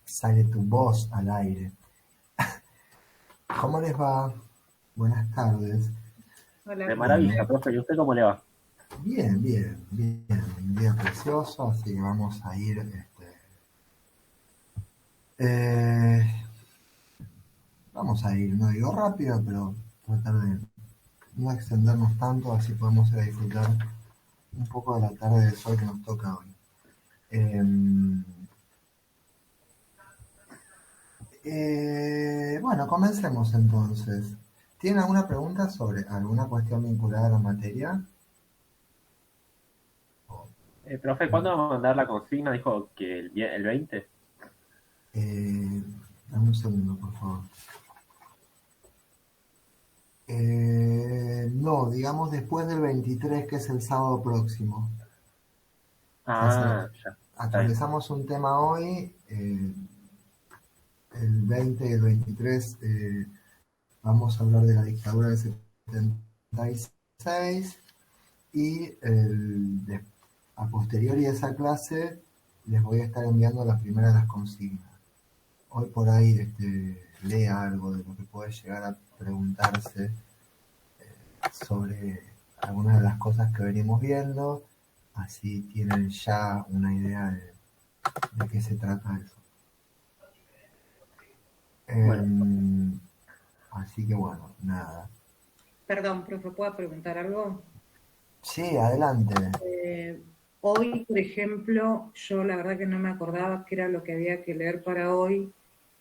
Sale tu voz al aire. ¿Cómo les va? Buenas tardes. Hola, De ¿cómo Bueno, maravilla, estás? profe. ¿Y usted cómo le va? bien, bien, bien. Un día precioso, así que vamos a ir, eh, vamos a ir, no digo rápido, pero tratar de no extendernos tanto, así podemos ir a disfrutar un poco de la tarde de sol que nos toca hoy. Eh, bueno, comencemos entonces. ¿Tienen alguna pregunta sobre alguna cuestión vinculada a la materia? Profe, ¿cuándo va a mandar la consigna? Dijo que el 20. Eh, Dame un segundo, por favor. No, digamos después del 23, que es el sábado próximo. O sea, Ah, ya. Está bien. atravesamos un tema hoy, el 20 y el 23 vamos a hablar de la dictadura del 76 y a posteriori de esa clase les voy a estar enviando las primeras de las consignas. Hoy por ahí lea algo de lo que puede llegar a preguntarse sobre algunas de las cosas que venimos viendo, así tienen ya una idea de qué se trata eso. Bueno, Em, Así que bueno, nada. Perdón, profe, ¿puedo preguntar algo? Sí, adelante. Eh, Hoy, por ejemplo, yo la verdad que no me acordaba qué era lo que había que leer para hoy,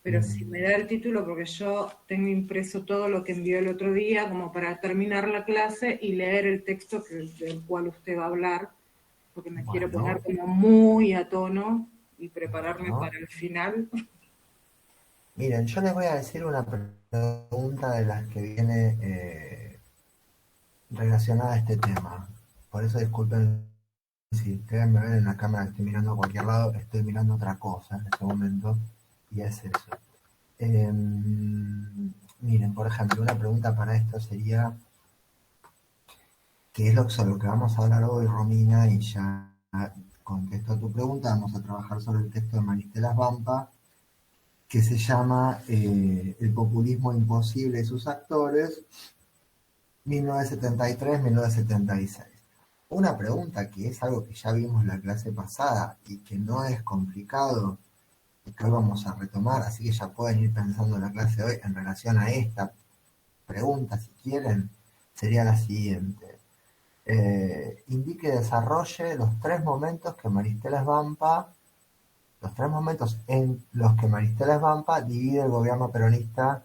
pero si me da Mm, el título, porque yo tengo impreso todo lo que envió el otro día, como para terminar la clase y leer el texto del cual usted va a hablar, porque me quiero poner bueno, como muy a tono y prepararme bueno. para el final. Miren, yo les voy a decir una pregunta de las que viene relacionada a este tema. Por eso disculpen si ustedes me ven en la cámara, estoy mirando a cualquier lado, estoy mirando otra cosa en este momento, y es eso. Miren, por ejemplo, una pregunta para esto sería, ¿qué es sobre lo que vamos a hablar hoy, Romina? Y ya contesto a tu pregunta, vamos a trabajar sobre el texto de Maristela Vampa, que se llama El populismo imposible y sus actores, 1973-1976. Una pregunta que es algo que ya vimos en la clase pasada y que no es complicado, y que hoy vamos a retomar, así que ya pueden ir pensando en la clase de hoy en relación a esta pregunta, si quieren, sería la siguiente. Indique y desarrolle los tres momentos que Maristela Svampa, los tres momentos en los que Maristela Svampa divide el gobierno peronista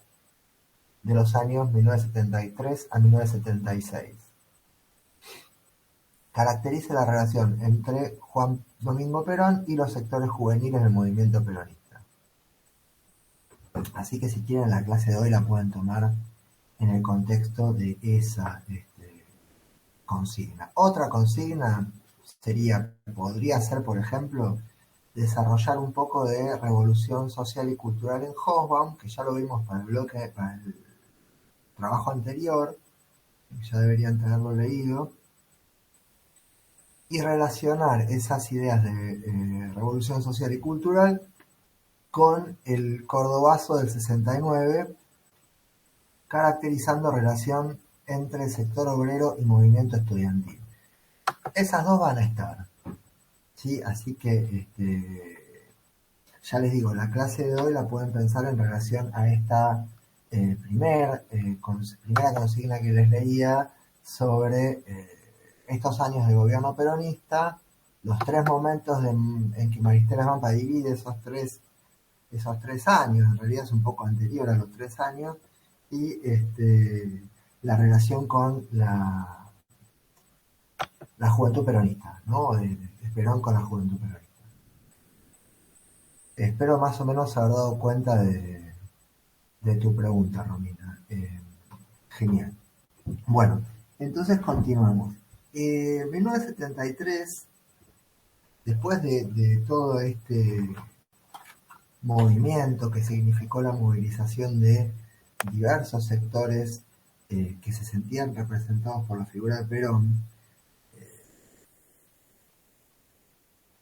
de los años 1973 a 1976. Caracteriza la relación entre Juan Domingo Perón y los sectores juveniles del movimiento peronista. Así que si quieren la clase de hoy la pueden tomar en el contexto de esa consigna. Otra consigna podría ser, por ejemplo, desarrollar un poco de revolución social y cultural en Hobsbawm, que ya lo vimos para el trabajo anterior, ya deberían tenerlo leído, y relacionar esas ideas de revolución social y cultural con el cordobazo del 69, caracterizando relación entre el sector obrero y movimiento estudiantil. Esas dos van a estar, ¿sí? Así que ya les digo, la clase de hoy la pueden pensar en relación a esta primera consigna que les leía sobre estos años de gobierno peronista, los tres momentos en que Maristela Vampa divide esos tres años, en realidad es un poco anterior a los 3 años, y la relación con la juventud peronista, ¿no? De Perón con la juventud peronista. Espero más o menos haber dado cuenta de tu pregunta, Romina. Genial. Bueno, entonces continuamos. 1973, después de todo este movimiento que significó la movilización de diversos sectores que se sentían representados por la figura de Perón,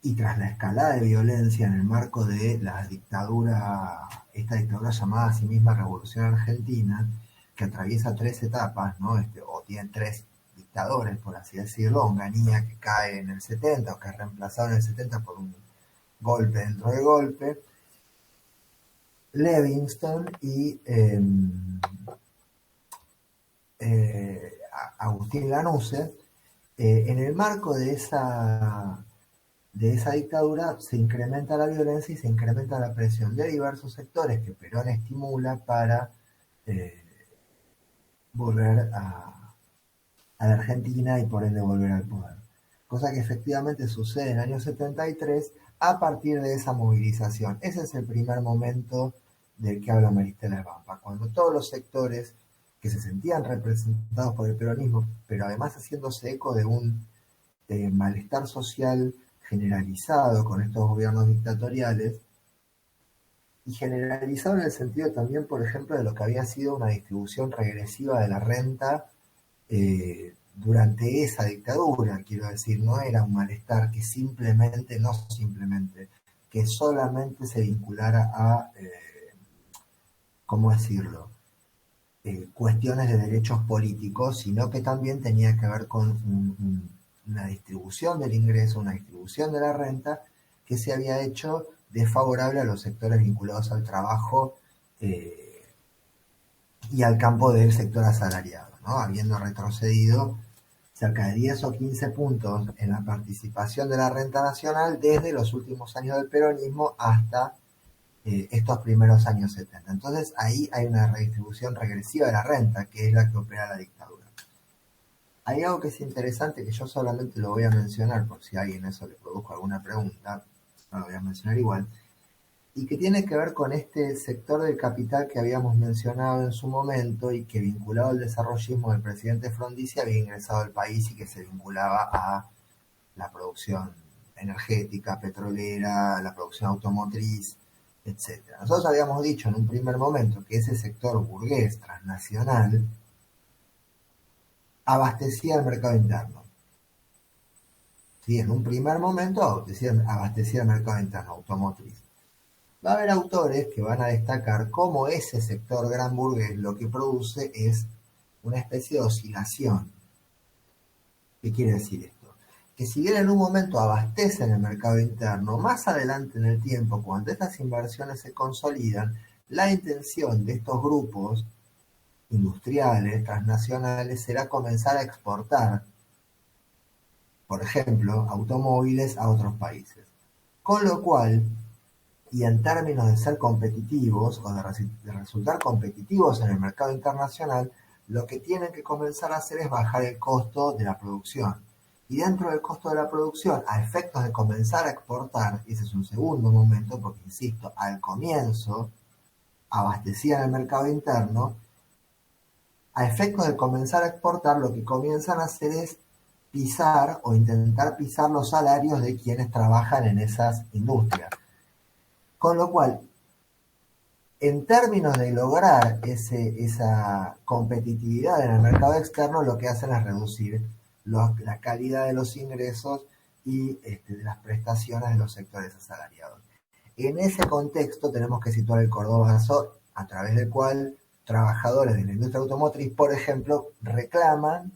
y tras la escalada de violencia en el marco de la dictadura, esta dictadura llamada a sí misma Revolución Argentina, que atraviesa tres etapas, ¿no? O tiene tres dictadores, por así decirlo. Onganía, que cae en el 70, o que es reemplazado en el 70 por un golpe dentro del golpe, Livingston y Agustín Lanusse. En el marco de esa dictadura se incrementa la violencia y se incrementa la presión de diversos sectores que Perón estimula para volver a la Argentina y por ende volver al poder. Cosa que efectivamente sucede en el año 73 a partir de esa movilización. Ese es el primer momento del que habla Maristela Svampa, cuando todos los sectores que se sentían representados por el peronismo, pero además haciéndose eco de un malestar social generalizado con estos gobiernos dictatoriales, y generalizado en el sentido también, por ejemplo, de lo que había sido una distribución regresiva de la renta durante esa dictadura. Quiero decir, no era un malestar que simplemente, que solamente se vinculara a, ¿cómo decirlo?, cuestiones de derechos políticos, sino que también tenía que ver con una distribución del ingreso, una distribución de la renta que se había hecho desfavorable a los sectores vinculados al trabajo y al campo del sector asalariado, ¿no? Habiendo retrocedido cerca de 10 o 15 puntos en la participación de la renta nacional desde los últimos años del peronismo hasta estos primeros años 70. Entonces ahí hay una redistribución regresiva de la renta, que es la que opera la dictadura. Hay algo que es interesante, que yo solamente lo voy a mencionar por si a alguien eso le produjo alguna pregunta, no lo voy a mencionar igual, y que tiene que ver con este sector del capital que habíamos mencionado en su momento y que, vinculado al desarrollismo del presidente Frondizi, había ingresado al país y que se vinculaba a la producción energética, petrolera, la producción automotriz, etc. Nosotros habíamos dicho en un primer momento que ese sector burgués transnacional abastecía el mercado interno. Sí, en un primer momento abastecía el mercado interno automotriz. Va a haber autores que van a destacar cómo ese sector gran burgués lo que produce es una especie de oscilación. ¿Qué quiere decir esto? Que si bien en un momento abastecen el mercado interno, más adelante en el tiempo, cuando estas inversiones se consolidan, la intención de estos grupos industriales, transnacionales, será comenzar a exportar, por ejemplo, automóviles a otros países. Con lo cual, y en términos de ser competitivos o de resultar competitivos en el mercado internacional, lo que tienen que comenzar a hacer es bajar el costo de la producción. Y dentro del costo de la producción, a efectos de comenzar a exportar, ese es un segundo momento, porque insisto, al comienzo abastecían el mercado interno, a efectos de comenzar a exportar, lo que comienzan a hacer es pisar o intentar pisar los salarios de quienes trabajan en esas industrias. Con lo cual, en términos de lograr esa competitividad en el mercado externo, lo que hacen es reducir la calidad de los ingresos y de las prestaciones de los sectores asalariados. En ese contexto tenemos que situar el Cordobazo, a través del cual trabajadores de la industria automotriz, por ejemplo, reclaman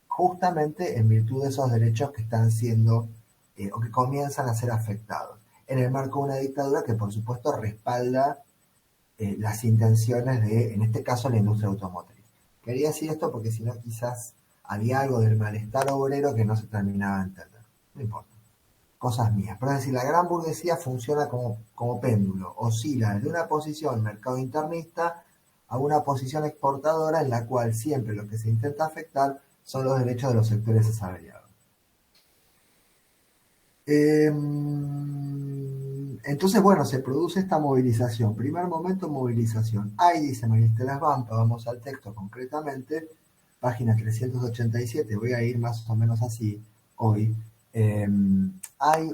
justamente en virtud de esos derechos que están siendo o que comienzan a ser afectados, en el marco de una dictadura que por supuesto respalda las intenciones de, en este caso, la industria automotriz. Quería decir esto porque si no quizás había algo del malestar obrero que no se terminaba de entender. No importa. Cosas mías. Pero es decir, la gran burguesía funciona como péndulo. Oscila desde una posición mercado internista a una posición exportadora en la cual siempre lo que se intenta afectar son los derechos de los sectores asalariados. Entonces, bueno, se produce esta movilización. Primer momento, movilización. Ahí dice Maristela Svampa, vamos al texto concretamente, página 387, voy a ir más o menos así hoy. Hay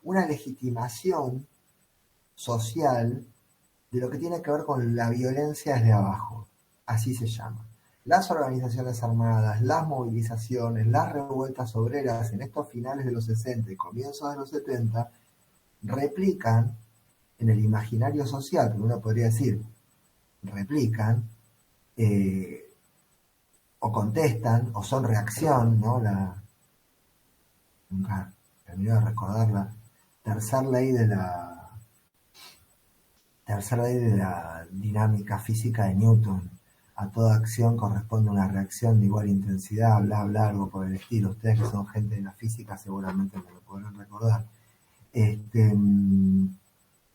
una legitimación social de lo que tiene que ver con la violencia desde abajo, así se llama. las organizaciones armadas, las movilizaciones, las revueltas obreras en estos finales de los 60 y comienzos de los 70 replican en el imaginario social, que uno podría decir, replican, o contestan, o son reacción, ¿no? Nunca termino de recordar la tercera ley de la dinámica física de Newton. A toda acción corresponde una reacción de igual intensidad, bla, bla, algo por el estilo. Ustedes que son gente de la física seguramente me lo podrán recordar.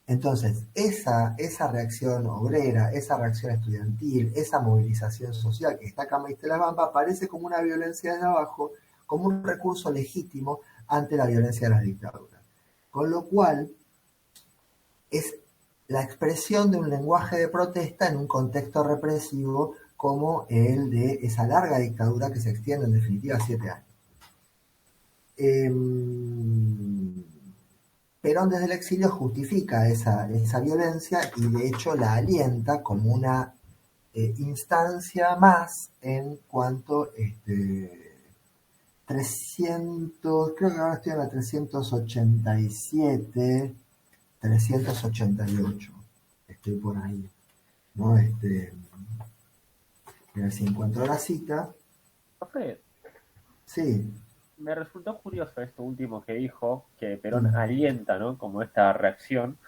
Entonces, esa reacción obrera, esa reacción estudiantil, esa movilización social que está acá en Maestela Bamba aparece como una violencia desde abajo, como un recurso legítimo ante la violencia de las dictaduras. Con lo cual, es la expresión de un lenguaje de protesta en un contexto represivo como el de esa larga dictadura que se extiende en definitiva 7 años. Perón desde el exilio justifica esa violencia y de hecho la alienta como una instancia más en cuanto 300, creo que ahora estoy en la 387, 388, estoy por ahí, ¿no? A ver si encuentro la cita. Profe, Sí. me resultó curioso esto último que dijo, que Perón alienta, ¿no? Como esta reacción,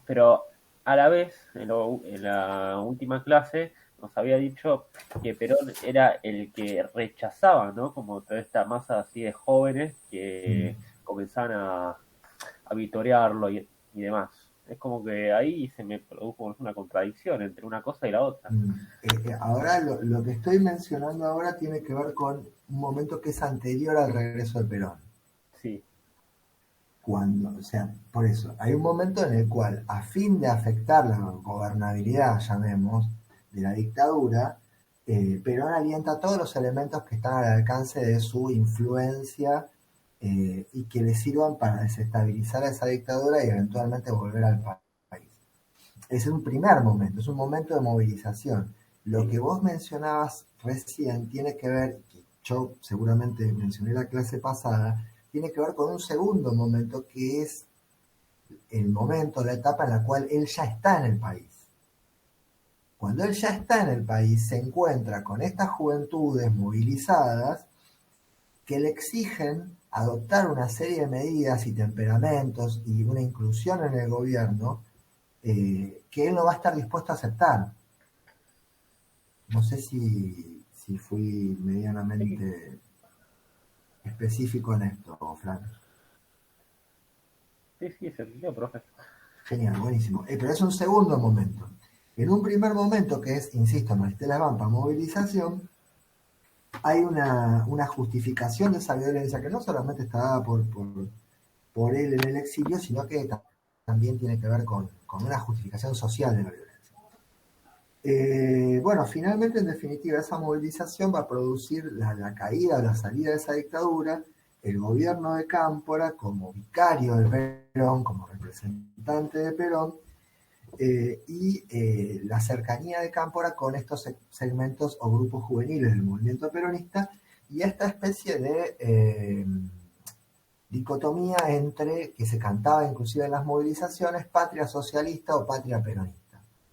pero a la vez, en la última clase, nos había dicho que Perón era el que rechazaba, ¿no? Como toda esta masa así de jóvenes que comenzaban a vitorearlo y demás. Es como que ahí se me produjo una contradicción entre una cosa y la otra. Ahora lo que estoy mencionando ahora tiene que ver con un momento que es anterior al regreso de Perón. Sí. O sea, por eso, hay un momento en el cual, a fin de afectar la gobernabilidad, llamemos, de la dictadura, Perón alienta todos los elementos que están al alcance de su influencia y que le sirvan para desestabilizar a esa dictadura y eventualmente volver al país. Es un primer momento, es un momento de movilización. Lo que vos mencionabas recién tiene que ver, que yo seguramente mencioné la clase pasada, tiene que ver con un segundo momento que es el momento, la etapa en la cual él ya está en el país. Cuando él ya está en el país, se encuentra con estas juventudes movilizadas que le exigen adoptar una serie de medidas y temperamentos y una inclusión en el gobierno que él no va a estar dispuesto a aceptar. No sé si fui medianamente específico en esto, Fran. Sí, se entendió, profe. Genial, buenísimo. Pero es un segundo momento. En un primer momento, que es, insisto, Maristela Vampa, movilización, hay una justificación de esa violencia que no solamente está dada por él en el exilio, sino que también tiene que ver con una justificación social de la violencia. Bueno, finalmente, en definitiva, esa movilización va a producir la caída o la salida de esa dictadura, el gobierno de Cámpora como vicario de Perón, como representante de Perón, y la cercanía de Cámpora con estos segmentos o grupos juveniles del movimiento peronista y esta especie de dicotomía entre, que se cantaba inclusive en las movilizaciones, patria socialista o patria peronista.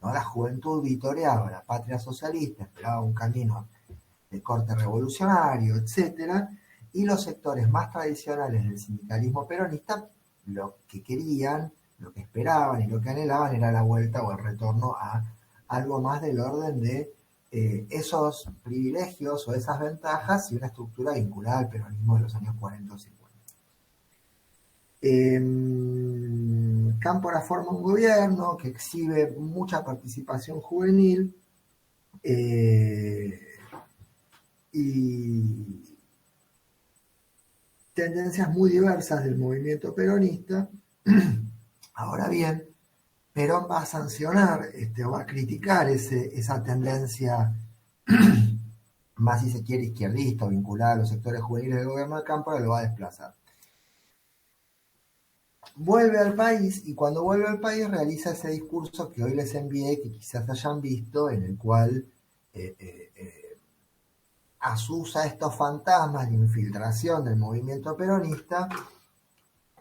¿No? La juventud vitoreaba la patria socialista, esperaba un camino de corte revolucionario, etc. Y los sectores más tradicionales del sindicalismo peronista lo que querían, lo que esperaban y lo que anhelaban era la vuelta o el retorno a algo más del orden de esos privilegios o esas ventajas y una estructura vinculada al peronismo de los años 40 o 50. Cámpora forma un gobierno que exhibe mucha participación juvenil y tendencias muy diversas del movimiento peronista. Ahora bien, Perón va a sancionar o va a criticar esa tendencia más, si se quiere, izquierdista o vinculada a los sectores juveniles del gobierno de Cámpora, lo va a desplazar. Vuelve al país y cuando vuelve al país realiza ese discurso que hoy les envié, que quizás hayan visto, en el cual asusa estos fantasmas de infiltración del movimiento peronista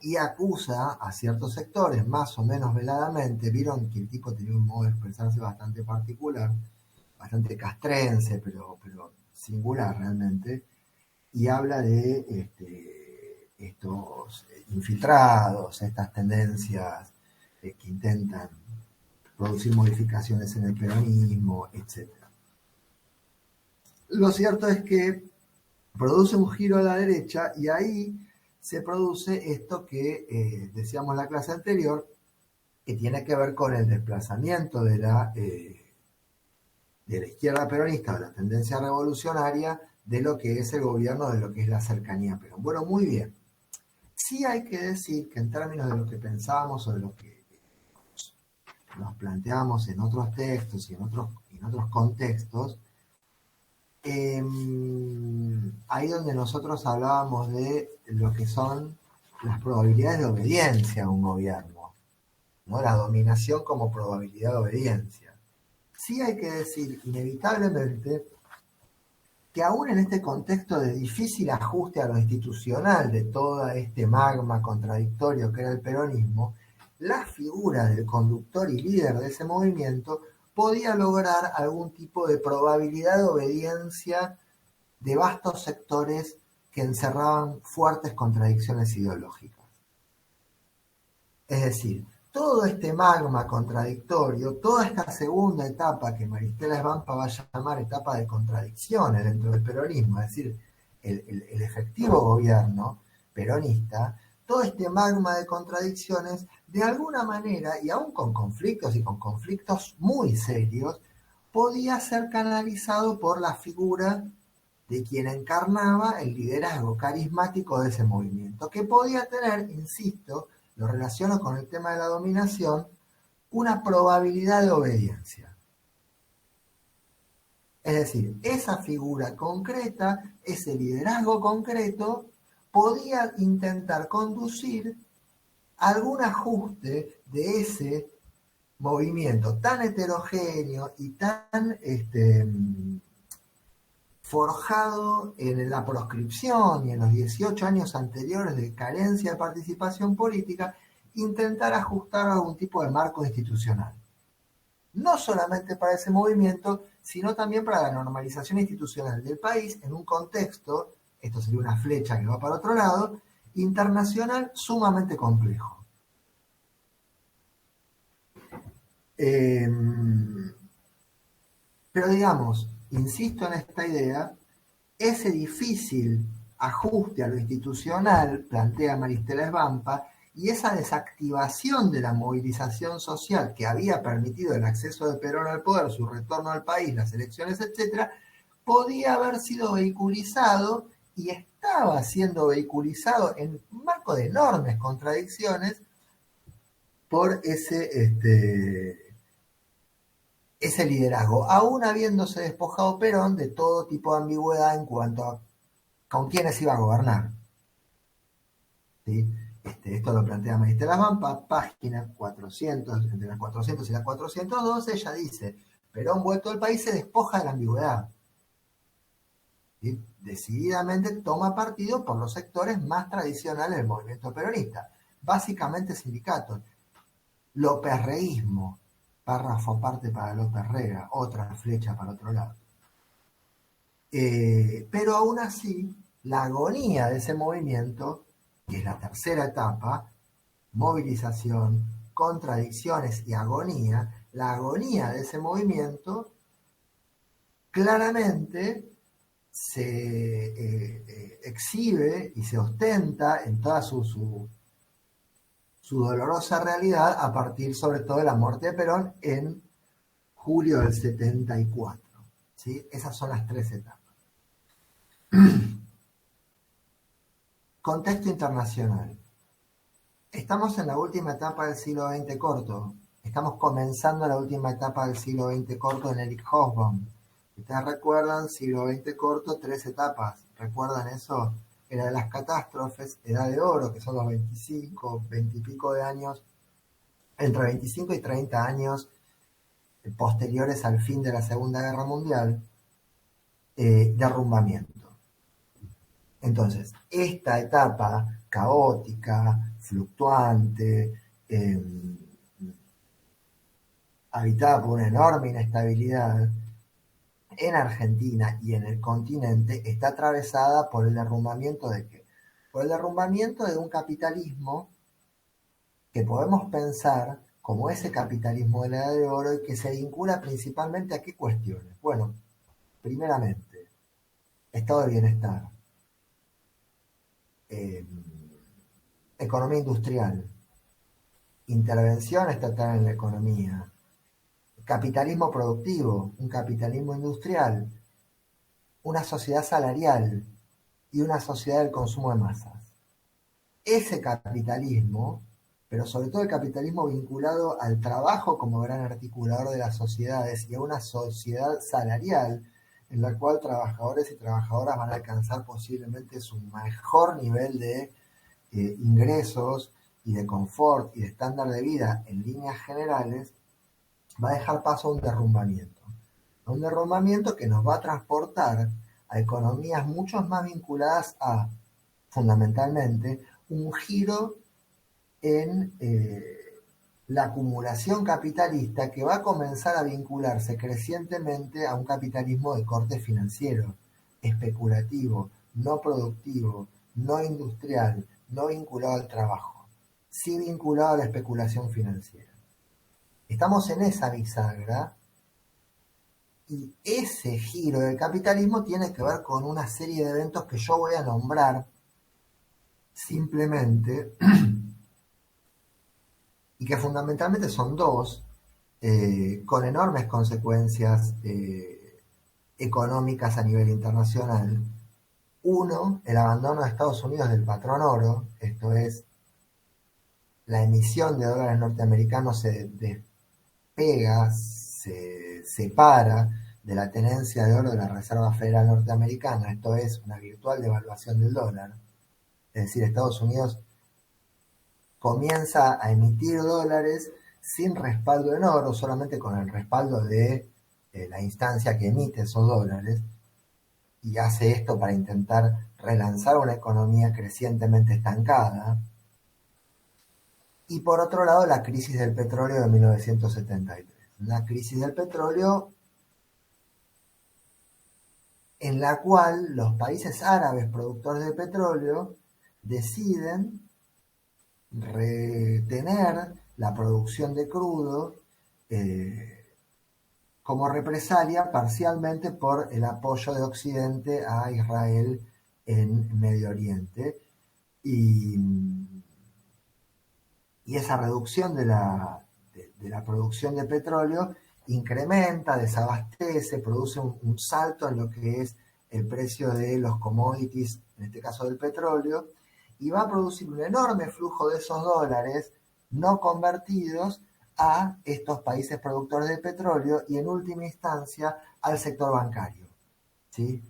y acusa a ciertos sectores, más o menos veladamente. Vieron que el tipo tenía un modo de expresarse bastante particular, bastante castrense, pero singular realmente, y habla de estos infiltrados, estas tendencias que intentan producir modificaciones en el peronismo, etc. Lo cierto es que produce un giro a la derecha y ahí se produce esto que decíamos en la clase anterior, que tiene que ver con el desplazamiento de la izquierda peronista, de la tendencia revolucionaria, de lo que es el gobierno, de lo que es la cercanía. Pero bueno, muy bien. Sí hay que decir que en términos de lo que pensábamos o de lo que nos planteamos en otros textos y en otros contextos, ahí donde nosotros hablábamos de lo que son las probabilidades de obediencia a un gobierno, ¿no? La dominación como probabilidad de obediencia. Sí hay que decir inevitablemente que aún en este contexto de difícil ajuste a lo institucional de todo este magma contradictorio que era el peronismo, la figura del conductor y líder de ese movimiento podía lograr algún tipo de probabilidad de obediencia de vastos sectores que encerraban fuertes contradicciones ideológicas. Es decir, todo este magma contradictorio, toda esta segunda etapa que Maristela Svampa va a llamar etapa de contradicciones dentro del peronismo, es decir, el efectivo gobierno peronista, todo este magma de contradicciones, de alguna manera, y aún con conflictos y con conflictos muy serios, podía ser canalizado por la figura de quien encarnaba el liderazgo carismático de ese movimiento, que podía tener, insisto, lo relaciono con el tema de la dominación, una probabilidad de obediencia. Es decir, esa figura concreta, ese liderazgo concreto, podía intentar conducir algún ajuste de ese movimiento tan heterogéneo y tan forjado en la proscripción y en los 18 años anteriores de carencia de participación política, intentar ajustar algún tipo de marco institucional. No solamente para ese movimiento, sino también para la normalización institucional del país en un contexto, esto sería una flecha que va para otro lado, internacional sumamente complejo. Pero digamos, insisto en esta idea, ese difícil ajuste a lo institucional, plantea Maristela Svampa, y esa desactivación de la movilización social que había permitido el acceso de Perón al poder, su retorno al país, las elecciones, etc., podía haber sido vehiculizado y estaba siendo vehiculizado en un marco de enormes contradicciones por ese liderazgo, aún habiéndose despojado Perón de todo tipo de ambigüedad en cuanto a con quiénes iba a gobernar. ¿Sí? Esto lo plantea Maristela Svampa, página 400, entre las 400 y las 412, ella dice, Perón vuelto al país se despoja de la ambigüedad. ¿Sí? Decididamente toma partido por los sectores más tradicionales del movimiento peronista, básicamente sindicatos. López-reísmo, párrafo aparte para López Rega, otra flecha para otro lado. Pero aún así, la agonía de ese movimiento, que es la tercera etapa, movilización, contradicciones y agonía, la agonía de ese movimiento claramente se exhibe y se ostenta en toda su dolorosa realidad a partir sobre todo de la muerte de Perón en julio del 74. ¿Sí? Esas son las tres etapas. Contexto internacional. Estamos en la última etapa del siglo XX corto. Estamos comenzando la última etapa del siglo XX corto en Eric Hobsbawm. Ustedes recuerdan, siglo XX corto, 3 etapas. ¿Recuerdan eso? Era de las catástrofes, edad de oro, que son los 25, 20 y pico de años, entre 25 y 30 años posteriores al fin de la Segunda Guerra Mundial, derrumbamiento. Entonces, esta etapa caótica, fluctuante, habitada por una enorme inestabilidad, en Argentina y en el continente está atravesada por el derrumbamiento de ¿qué? Por el derrumbamiento de un capitalismo que podemos pensar como ese capitalismo de la Edad de Oro y que se vincula principalmente a qué cuestiones. Bueno, primeramente, estado de bienestar, economía industrial, intervención estatal en la economía, capitalismo productivo, un capitalismo industrial, una sociedad salarial y una sociedad del consumo de masas. Ese capitalismo, pero sobre todo el capitalismo vinculado al trabajo como gran articulador de las sociedades y a una sociedad salarial en la cual trabajadores y trabajadoras van a alcanzar posiblemente su mejor nivel de ingresos y de confort y de estándar de vida en líneas generales, va a dejar paso a un derrumbamiento. A un derrumbamiento que nos va a transportar a economías mucho más vinculadas a, fundamentalmente, un giro en la acumulación capitalista que va a comenzar a vincularse crecientemente a un capitalismo de corte financiero, especulativo, no productivo, no industrial, no vinculado al trabajo, sí vinculado a la especulación financiera. Estamos en esa bisagra y ese giro del capitalismo tiene que ver con una serie de eventos que yo voy a nombrar simplemente y que fundamentalmente son dos, con enormes consecuencias económicas a nivel internacional. Uno, el abandono de Estados Unidos del patrón oro, esto es, la emisión de dólares norteamericanos se despega, se separa de la tenencia de oro de la Reserva Federal Norteamericana, esto es, una virtual devaluación del dólar. Es decir, Estados Unidos comienza a emitir dólares sin respaldo en oro, solamente con el respaldo de la instancia que emite esos dólares, y hace esto para intentar relanzar una economía crecientemente estancada. Y por otro lado, la crisis del petróleo de 1973. Una crisis del petróleo en la cual los países árabes productores de petróleo deciden retener la producción de crudo como represalia parcialmente por el apoyo de Occidente a Israel en Medio Oriente. Y esa reducción de la producción de petróleo incrementa, desabastece, produce un salto en lo que es el precio de los commodities, en este caso del petróleo, y va a producir un enorme flujo de esos dólares no convertidos a estos países productores de petróleo y en última instancia al sector bancario, ¿sí?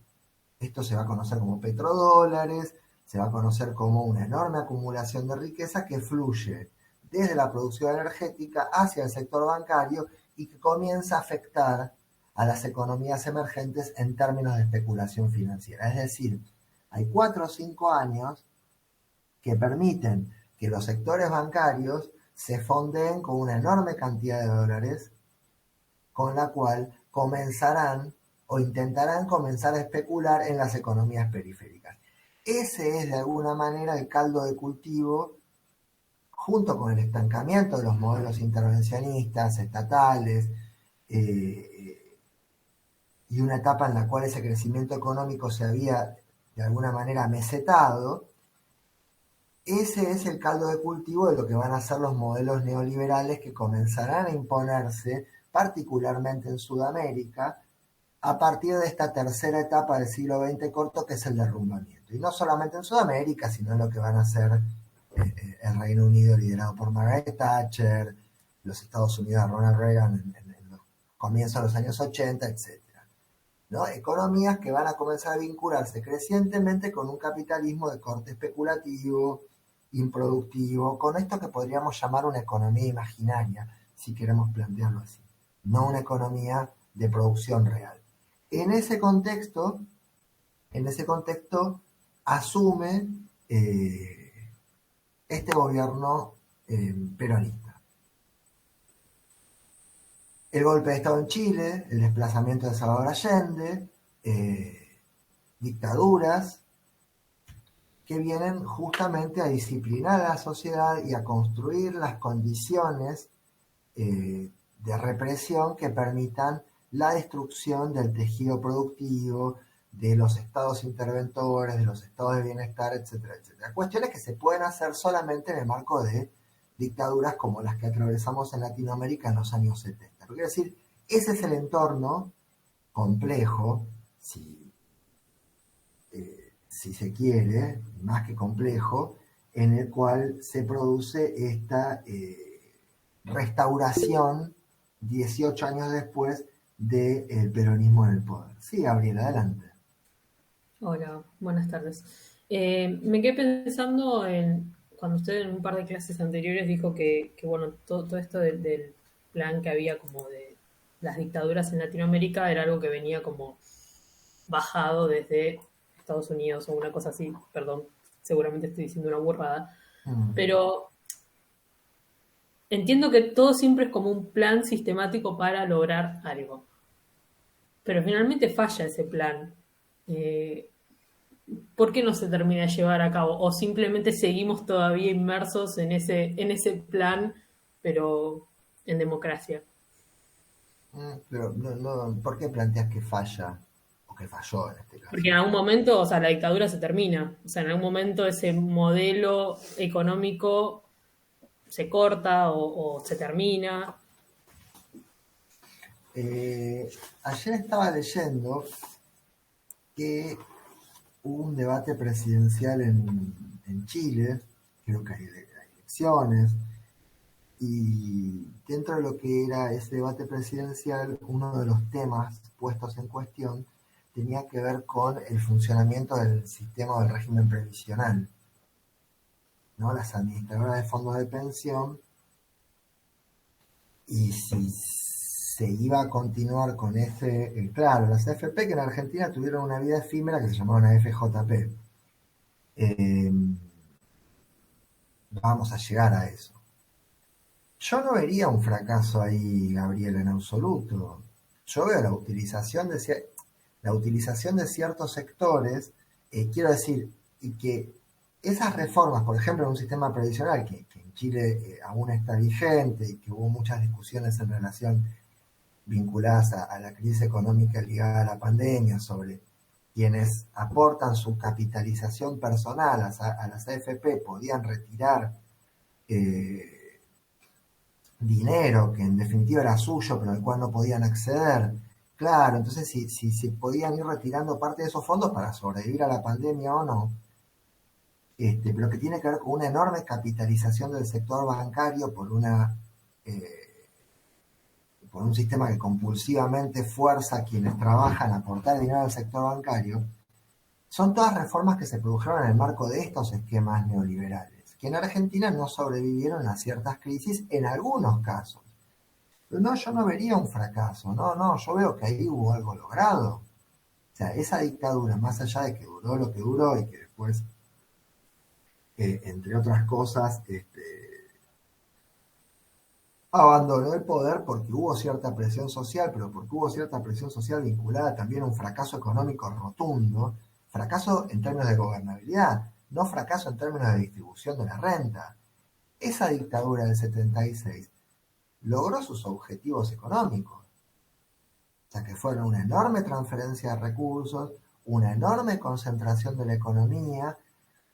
Esto se va a conocer como petrodólares, se va a conocer como una enorme acumulación de riqueza que fluye desde la producción energética hacia el sector bancario y que comienza a afectar a las economías emergentes en términos de especulación financiera. Es decir, hay 4 o 5 años que permiten que los sectores bancarios se fondeen con una enorme cantidad de dólares, con la cual comenzarán o intentarán comenzar a especular en las economías periféricas. Ese es de alguna manera el caldo de cultivo, junto con el estancamiento de los modelos intervencionistas, estatales, y una etapa en la cual ese crecimiento económico se había de alguna manera mesetado. Ese es el caldo de cultivo de lo que van a ser los modelos neoliberales que comenzarán a imponerse, particularmente en Sudamérica, a partir de esta tercera etapa del siglo XX corto, que es el derrumbamiento. Y no solamente en Sudamérica, sino en lo que van a ser el Reino Unido liderado por Margaret Thatcher, los Estados Unidos de Ronald Reagan en los comienzos de los años 80, etc. ¿No? Economías que van a comenzar a vincularse crecientemente con un capitalismo de corte especulativo, improductivo, con esto que podríamos llamar una economía imaginaria, si queremos plantearlo así, no una economía de producción real. En ese contexto asume este gobierno peronista. El golpe de Estado en Chile, el desplazamiento de Salvador Allende, dictaduras que vienen justamente a disciplinar a la sociedad y a construir las condiciones de represión que permitan la destrucción del tejido productivo, de los estados interventores, de los estados de bienestar, etcétera, etcétera. Cuestiones que se pueden hacer solamente en el marco de dictaduras como las que atravesamos en Latinoamérica en los años 70. Pero quiero decir, ese es el entorno complejo, si se quiere, más que complejo, en el cual se produce esta restauración 18 años después del peronismo en el poder. Sí, Gabriela, adelante. Hola, buenas tardes. Me quedé pensando en cuando usted en un par de clases anteriores dijo que bueno, todo esto del plan que había como de las dictaduras en Latinoamérica era algo que venía como bajado desde Estados Unidos o una cosa así, perdón, seguramente estoy diciendo una burrada, pero entiendo que todo siempre es como un plan sistemático para lograr algo, pero finalmente falla ese plan. ¿Por qué no se termina de llevar a cabo? ¿O simplemente seguimos todavía inmersos en ese plan, pero en democracia? Pero no, ¿por qué planteas que falla? O que falló en este caso. Porque en algún momento, o sea, la dictadura se termina. O sea, en algún momento ese modelo económico se corta o se termina. Ayer estaba leyendo que hubo un debate presidencial en Chile, creo que hay elecciones, y dentro de lo que era ese debate presidencial, uno de los temas puestos en cuestión tenía que ver con el funcionamiento del sistema del régimen previsional, ¿no? Las administradoras de fondos de pensión, y si se iba a continuar con ese, claro, las AFP que en Argentina tuvieron una vida efímera que se llamaban AFJP. Vamos a llegar a eso. Yo no vería un fracaso ahí, Gabriela, en absoluto. Yo veo la utilización de ciertos sectores, quiero decir, y que esas reformas, por ejemplo, en un sistema previsional que en Chile aún está vigente y que hubo muchas discusiones en relación vinculadas a la crisis económica ligada a la pandemia, sobre quienes aportan su capitalización personal a las AFP podían retirar dinero que en definitiva era suyo, pero al cual no podían acceder. Claro, entonces si podían ir retirando parte de esos fondos para sobrevivir a la pandemia o no, pero que tiene que ver con una enorme capitalización del sector bancario por un sistema que compulsivamente fuerza a quienes trabajan a aportar dinero al sector bancario, son todas reformas que se produjeron en el marco de estos esquemas neoliberales, que en Argentina no sobrevivieron a ciertas crisis en algunos casos. Pero no, yo no vería un fracaso, no, yo veo que ahí hubo algo logrado. O sea, esa dictadura, más allá de que duró lo que duró y que después, entre otras cosas, abandonó el poder porque hubo cierta presión social, pero porque hubo cierta presión social vinculada también a un fracaso económico rotundo, fracaso en términos de gobernabilidad, no fracaso en términos de distribución de la renta. Esa dictadura del 76 logró sus objetivos económicos, o sea que fueron una enorme transferencia de recursos, una enorme concentración de la economía,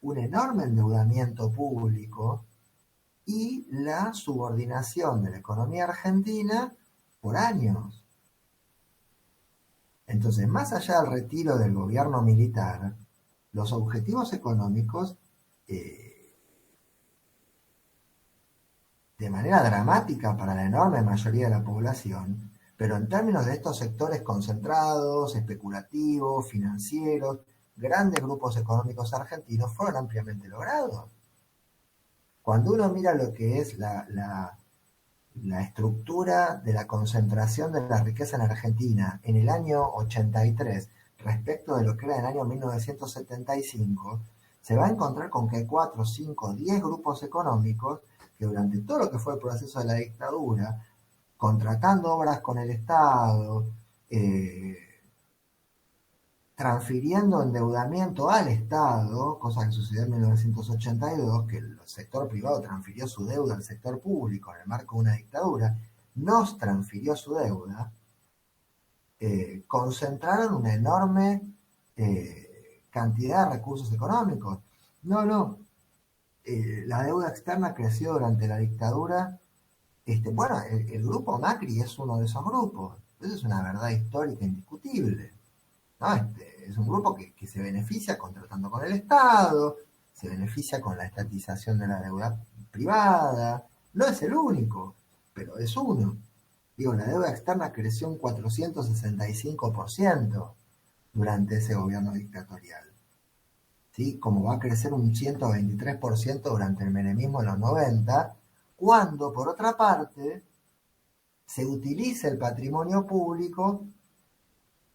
un enorme endeudamiento público, y la subordinación de la economía argentina por años. Entonces, más allá del retiro del gobierno militar, los objetivos económicos, de manera dramática para la enorme mayoría de la población, pero en términos de estos sectores concentrados, especulativos, financieros, grandes grupos económicos argentinos, fueron ampliamente logrados. Cuando uno mira lo que es la la estructura de la concentración de la riqueza en Argentina en el año 83 respecto de lo que era en el año 1975, se va a encontrar con que hay 4, 5, 10 grupos económicos que durante todo lo que fue el proceso de la dictadura, contratando obras con el Estado, transfiriendo endeudamiento al Estado, cosa que sucedió en 1982, que el sector privado transfirió su deuda al sector público en el marco de una dictadura, nos transfirió su deuda, concentraron una enorme cantidad de recursos económicos. No, la deuda externa creció durante la dictadura. Bueno, el grupo Macri es uno de esos grupos. Eso es una verdad histórica indiscutible, ¿no? Es un grupo que se beneficia contratando con el Estado, se beneficia con la estatización de la deuda privada. No es el único, pero es uno. Digo, la deuda externa creció un 465% durante ese gobierno dictatorial. ¿Sí? Como va a crecer un 123% durante el menemismo en los 90, cuando, por otra parte, se utiliza el patrimonio público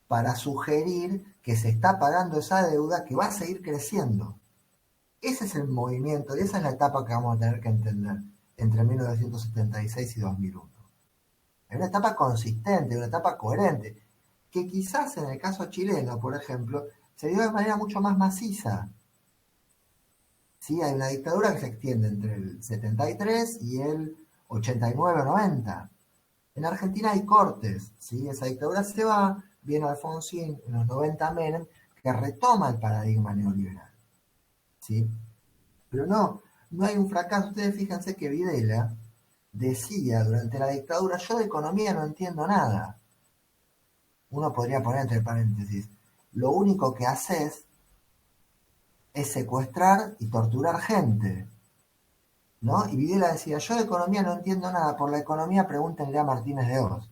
para sugerir que se está pagando esa deuda que va a seguir creciendo. Ese es el movimiento, y esa es la etapa que vamos a tener que entender entre 1976 y 2001. Es una etapa consistente, una etapa coherente, que quizás en el caso chileno, por ejemplo, se dio de manera mucho más maciza. ¿Sí? Hay una dictadura que se extiende entre el 73 y el 89 o 90. En Argentina hay cortes, ¿sí? Esa dictadura se va, viene Alfonsín en los 90 Menem, que retoma el paradigma neoliberal, ¿sí? Pero no hay un fracaso. Ustedes fíjense que Videla decía durante la dictadura: yo de economía no entiendo nada. Uno podría poner entre paréntesis: lo único que haces es secuestrar y torturar gente, ¿no? Y Videla decía: yo de economía no entiendo nada, por la economía pregúntenle a Martínez de Oz.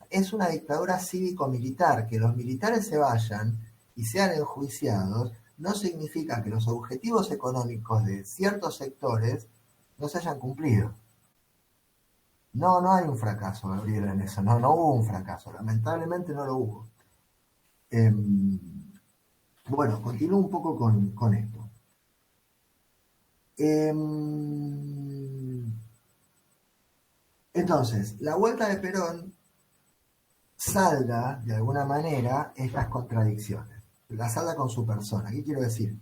Es una dictadura cívico-militar. Que los militares se vayan y sean enjuiciados no significa que los objetivos económicos de ciertos sectores no se hayan cumplido. No hay un fracaso, Gabriel, en eso. No hubo un fracaso. Lamentablemente no lo hubo. Bueno, continúo un poco con esto. Entonces, la vuelta de Perón salda, de alguna manera, estas contradicciones. La salda con su persona. ¿Qué quiero decir?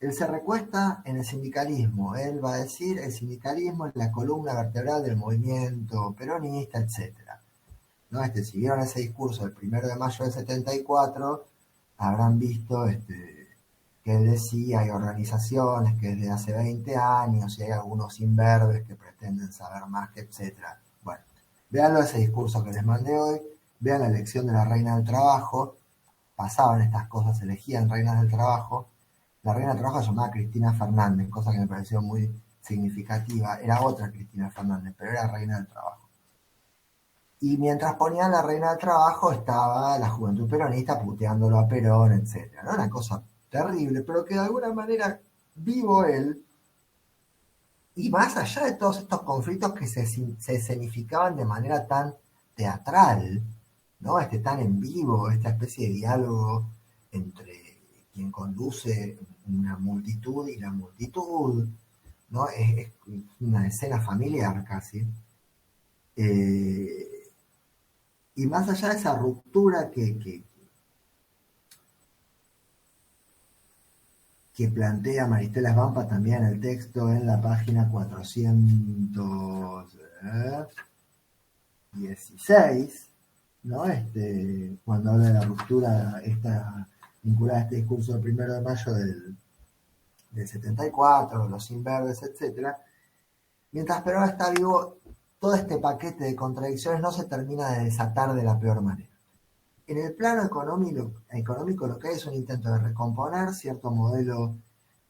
Él se recuesta en el sindicalismo. Él va a decir: el sindicalismo es la columna vertebral del movimiento peronista, etc. ¿No? Si vieron ese discurso el 1 de mayo del 74, habrán visto que él decía: hay organizaciones que desde hace 20 años y hay algunos imberbes que pretenden saber más, que etc. Bueno, véanlo, ese discurso que les mandé hoy, vean la elección de la Reina del Trabajo. Pasaban estas cosas, se elegían reinas del trabajo. La Reina del Trabajo se llamaba Cristina Fernández, cosa que me pareció muy significativa. Era otra Cristina Fernández, pero era Reina del Trabajo. Y mientras ponían la Reina del Trabajo, estaba la juventud peronista puteándolo a Perón, etc. ¿No? Una cosa terrible, pero que de alguna manera vivo él. Y más allá de todos estos conflictos que se escenificaban de manera tan teatral, ¿no? Tan en vivo, esta especie de diálogo entre quien conduce una multitud y la multitud, ¿no? Es una escena familiar casi. Y más allá de esa ruptura que plantea Maristela Svampa también en el texto, en la página 416, ¿no? Cuando habla de la ruptura vinculada a este discurso del 1 de mayo del 74, los imberbes, etc. Mientras Perón está vivo, todo este paquete de contradicciones no se termina de desatar de la peor manera. En el plano económico lo que hay es un intento de recomponer cierto modelo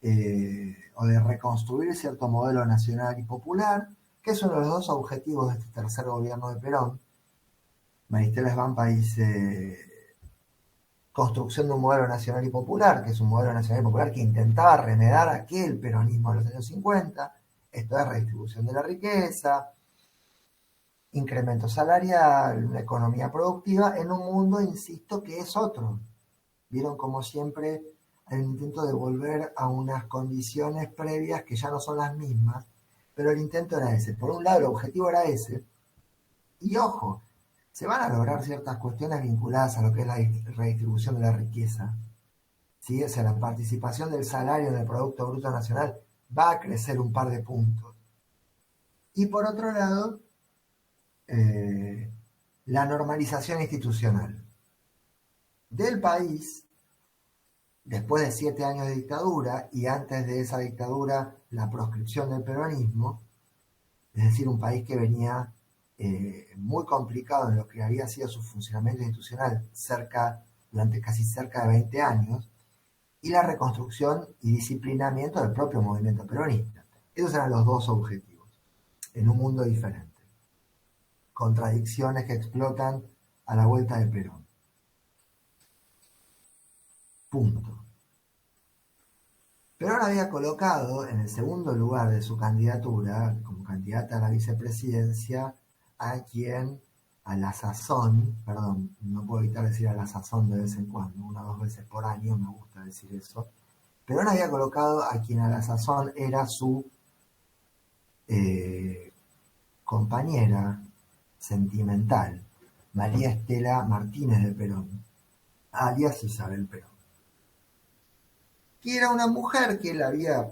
o de reconstruir cierto modelo nacional y popular, que es uno de los dos objetivos de este tercer gobierno de Perón. Maristela Svampa dice: construcción de un modelo nacional y popular, que es un modelo nacional y popular que intentaba remedar aquel peronismo de los años 50, Esto es redistribución de la riqueza, incremento salarial, una economía productiva, en un mundo, insisto, que es otro. Vieron como siempre el intento de volver a unas condiciones previas que ya no son las mismas, pero el intento era ese. Por un lado, el objetivo era ese, y ojo, se van a lograr ciertas cuestiones vinculadas a lo que es la redistribución de la riqueza. ¿Sí? O sea, la participación del salario en el Producto Bruto Nacional va a crecer un par de puntos. Y por otro lado, la normalización institucional del país, después de 7 años de dictadura y antes de esa dictadura la proscripción del peronismo, es decir, un país que venía muy complicado en lo que había sido su funcionamiento institucional durante casi cerca de 20 años, y la reconstrucción y disciplinamiento del propio movimiento peronista. Esos eran los dos objetivos, en un mundo diferente. Contradicciones que explotan a la vuelta de Perón. Punto. Perón había colocado en el segundo lugar de su candidatura, como candidata a la vicepresidencia, a quien a la sazón, perdón, no puedo evitar decir a la sazón de vez en cuando, 1 o 2 veces por año, me gusta decir eso. Perón había colocado a quien a la sazón era su compañera sentimental, María Estela Martínez de Perón, alias Isabel Perón, que era una mujer que él había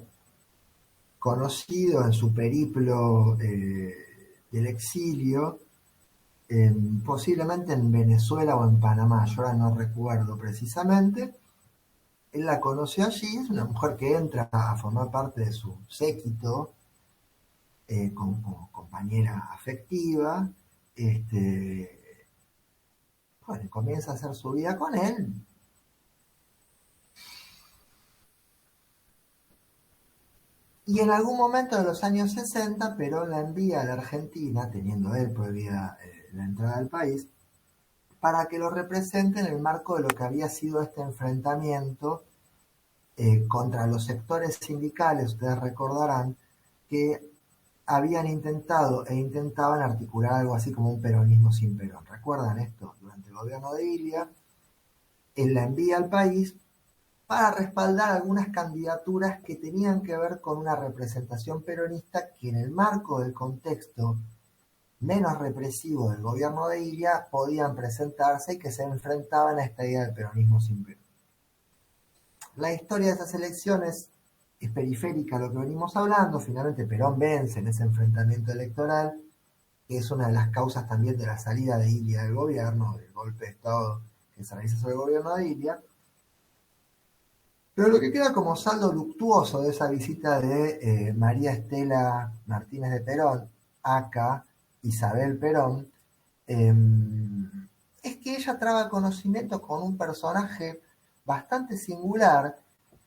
conocido en su periplo del exilio, posiblemente en Venezuela o en Panamá, yo ahora no recuerdo precisamente. Él la conoció allí, es una mujer que entra a formar parte de su séquito como compañera afectiva, bueno, comienza a hacer su vida con él. Y en algún momento de los años 60, Perón la envía a la Argentina, teniendo él prohibida la entrada al país, para que lo represente en el marco de lo que había sido este enfrentamiento contra los sectores sindicales. Ustedes recordarán que habían intentado e intentaban articular algo así como un peronismo sin Perón. ¿Recuerdan esto? Durante el gobierno de Ilia, él la envía al país para respaldar algunas candidaturas que tenían que ver con una representación peronista que en el marco del contexto menos represivo del gobierno de Ilia podían presentarse y que se enfrentaban a esta idea del peronismo sin Perón. La historia de esas elecciones es periférica a lo que venimos hablando. Finalmente Perón vence en ese enfrentamiento electoral, que es una de las causas también de la salida de Ilia del gobierno, del golpe de Estado que se realiza sobre el gobierno de Ilia. Pero lo que queda como saldo luctuoso de esa visita de María Estela Martínez de Perón, acá Isabel Perón, es que ella traba conocimiento con un personaje bastante singular,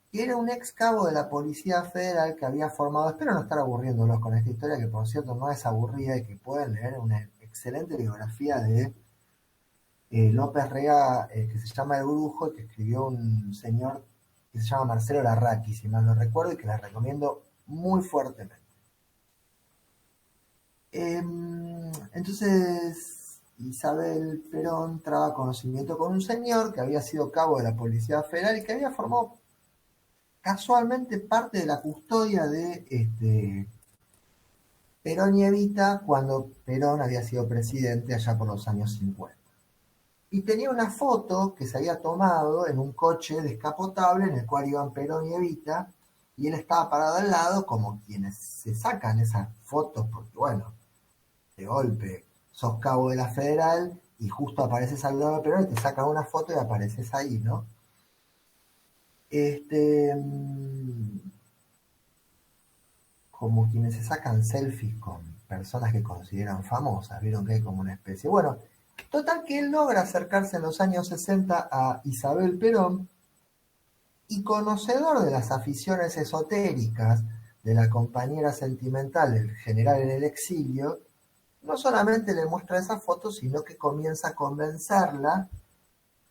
que era un ex cabo de la Policía Federal que había formado, espero no estar aburriéndolos con esta historia, que por cierto no es aburrida y que pueden leer una excelente biografía de López Rega, que se llama El Brujo, y que escribió un señor que se llama Marcelo Larraqui, si mal no recuerdo, y que la recomiendo muy fuertemente. Entonces, Isabel Perón traba conocimiento con un señor que había sido cabo de la Policía Federal y que había formado casualmente parte de la custodia de Perón y Evita cuando Perón había sido presidente allá por los años 50. Y tenía una foto que se había tomado en un coche descapotable en el cual iban Perón y Evita, y él estaba parado al lado como quienes se sacan esas fotos porque, bueno, de golpe sos cabo de la Federal y justo apareces al lado de Perón y te sacan una foto y apareces ahí, ¿no? Como quienes se sacan selfies con personas que consideran famosas, vieron que hay como una especie. Bueno, total que él logra acercarse en los años 60 a Isabel Perón y, conocedor de las aficiones esotéricas de la compañera sentimental del general en el exilio, no solamente le muestra esa foto, sino que comienza a convencerla.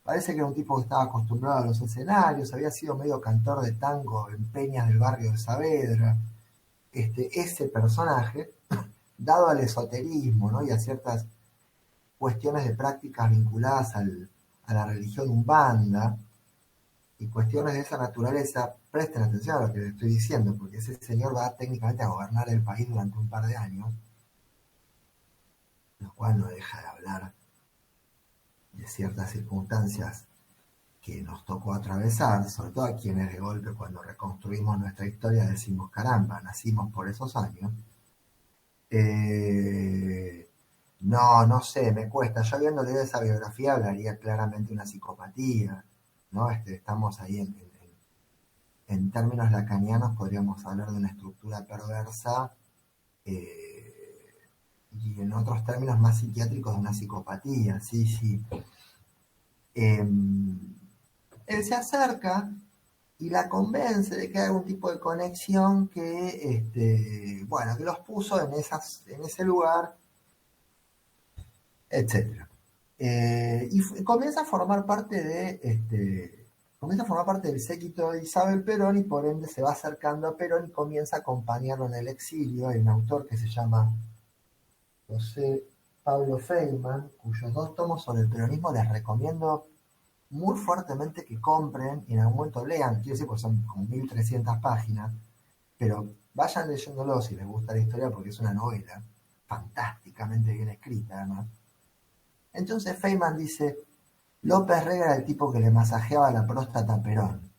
Parece que era un tipo que estaba acostumbrado a los escenarios, había sido medio cantor de tango en peñas del barrio de Saavedra. ese personaje, dado al esoterismo, ¿no? Y a ciertas cuestiones de prácticas vinculadas a la religión umbanda y cuestiones de esa naturaleza, presten atención a lo que les estoy diciendo, porque ese señor va técnicamente a gobernar el país durante un par de años, lo cual no deja de hablar de ciertas circunstancias que nos tocó atravesar, sobre todo a quienes de golpe cuando reconstruimos nuestra historia decimos, caramba, nacimos por esos años. No sé, me cuesta. Yo viendo esa biografía hablaría claramente de una psicopatía, ¿no? Estamos ahí en términos lacanianos, podríamos hablar de una estructura perversa, y en otros términos más psiquiátricos de una psicopatía, sí. Él se acerca y la convence de que hay algún tipo de conexión que, que los puso en ese lugar, etc. Y comienza a formar parte del séquito de Isabel Perón y por ende se va acercando a Perón y comienza a acompañarlo en el exilio. Hay un autor que se llama José Pablo Feynman, cuyos 2 tomos sobre el peronismo les recomiendo muy fuertemente que compren y en algún momento lean, quiero decir, porque son como 1300 páginas, pero vayan leyéndolo si les gusta la historia porque es una novela fantásticamente bien escrita además. Entonces Feynman dice, López Rega era el tipo que le masajeaba la próstata a Perón.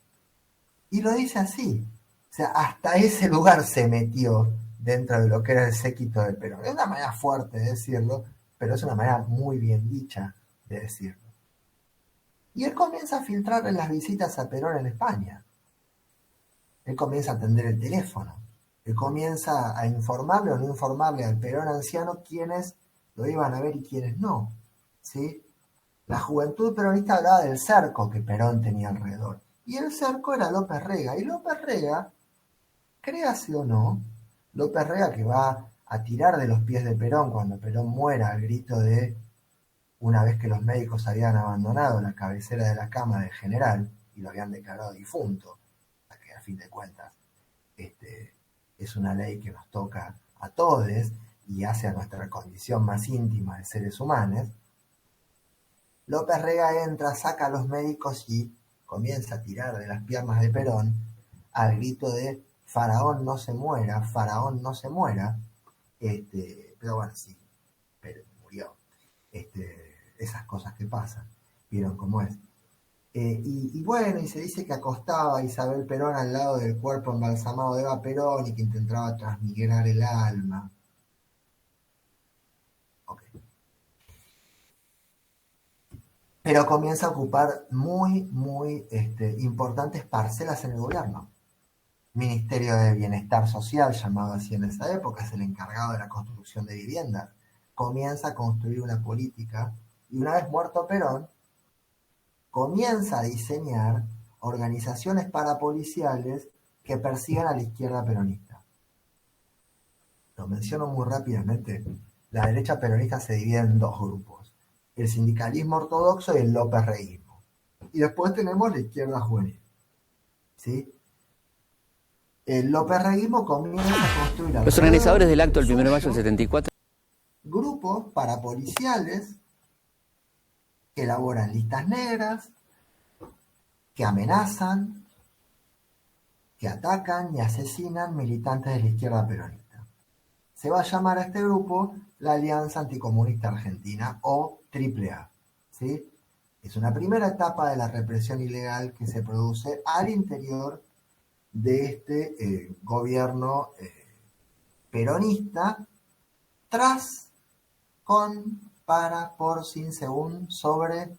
Y lo dice así, o sea, hasta ese lugar se metió dentro de lo que era el séquito de Perón. Es una manera fuerte de decirlo, pero es una manera muy bien dicha de decirlo. Y él comienza a filtrar en las visitas a Perón en España. Él comienza a atender el teléfono. Él comienza a informarle o no informarle al Perón anciano quiénes lo iban a ver y quiénes no. ¿Sí? La juventud peronista hablaba del cerco que Perón tenía alrededor. Y el cerco era López Rega. Y López Rega, créase o no, López Rega que va a tirar de los pies de Perón cuando Perón muera al grito de, una vez que los médicos habían abandonado la cabecera de la cama del general y lo habían declarado difunto, que a fin de cuentas es una ley que nos toca a todos y hace a nuestra condición más íntima de seres humanos. López Rega entra, saca a los médicos y comienza a tirar de las piernas de Perón al grito de Faraón no se muera, Faraón no se muera. Pero bueno, sí, pero murió. Esas cosas que pasan, vieron cómo es. Y bueno, y se dice que acostaba a Isabel Perón al lado del cuerpo embalsamado de Eva Perón y que intentaba transmigrar el alma. Ok. Pero comienza a ocupar muy importantes parcelas en el gobierno. Ministerio de Bienestar Social, llamado así en esa época, es el encargado de la construcción de viviendas. Comienza a construir una política y una vez muerto Perón, comienza a diseñar organizaciones parapoliciales que persigan a la izquierda peronista. Lo menciono muy rápidamente. La derecha peronista se divide en 2 grupos: el sindicalismo ortodoxo y el lópezreísmo. Y después tenemos la izquierda juvenil. ¿Sí? El lópezreísmo comienza a construir... Los organizadores del acto del 1 de mayo del 74... grupos parapoliciales que elaboran listas negras, que amenazan, que atacan y asesinan militantes de la izquierda peronista. Se va a llamar a este grupo la Alianza Anticomunista Argentina o AAA. ¿Sí? Es una primera etapa de la represión ilegal que se produce al interior de este gobierno peronista, tras, con, para, por, sin, según, sobre,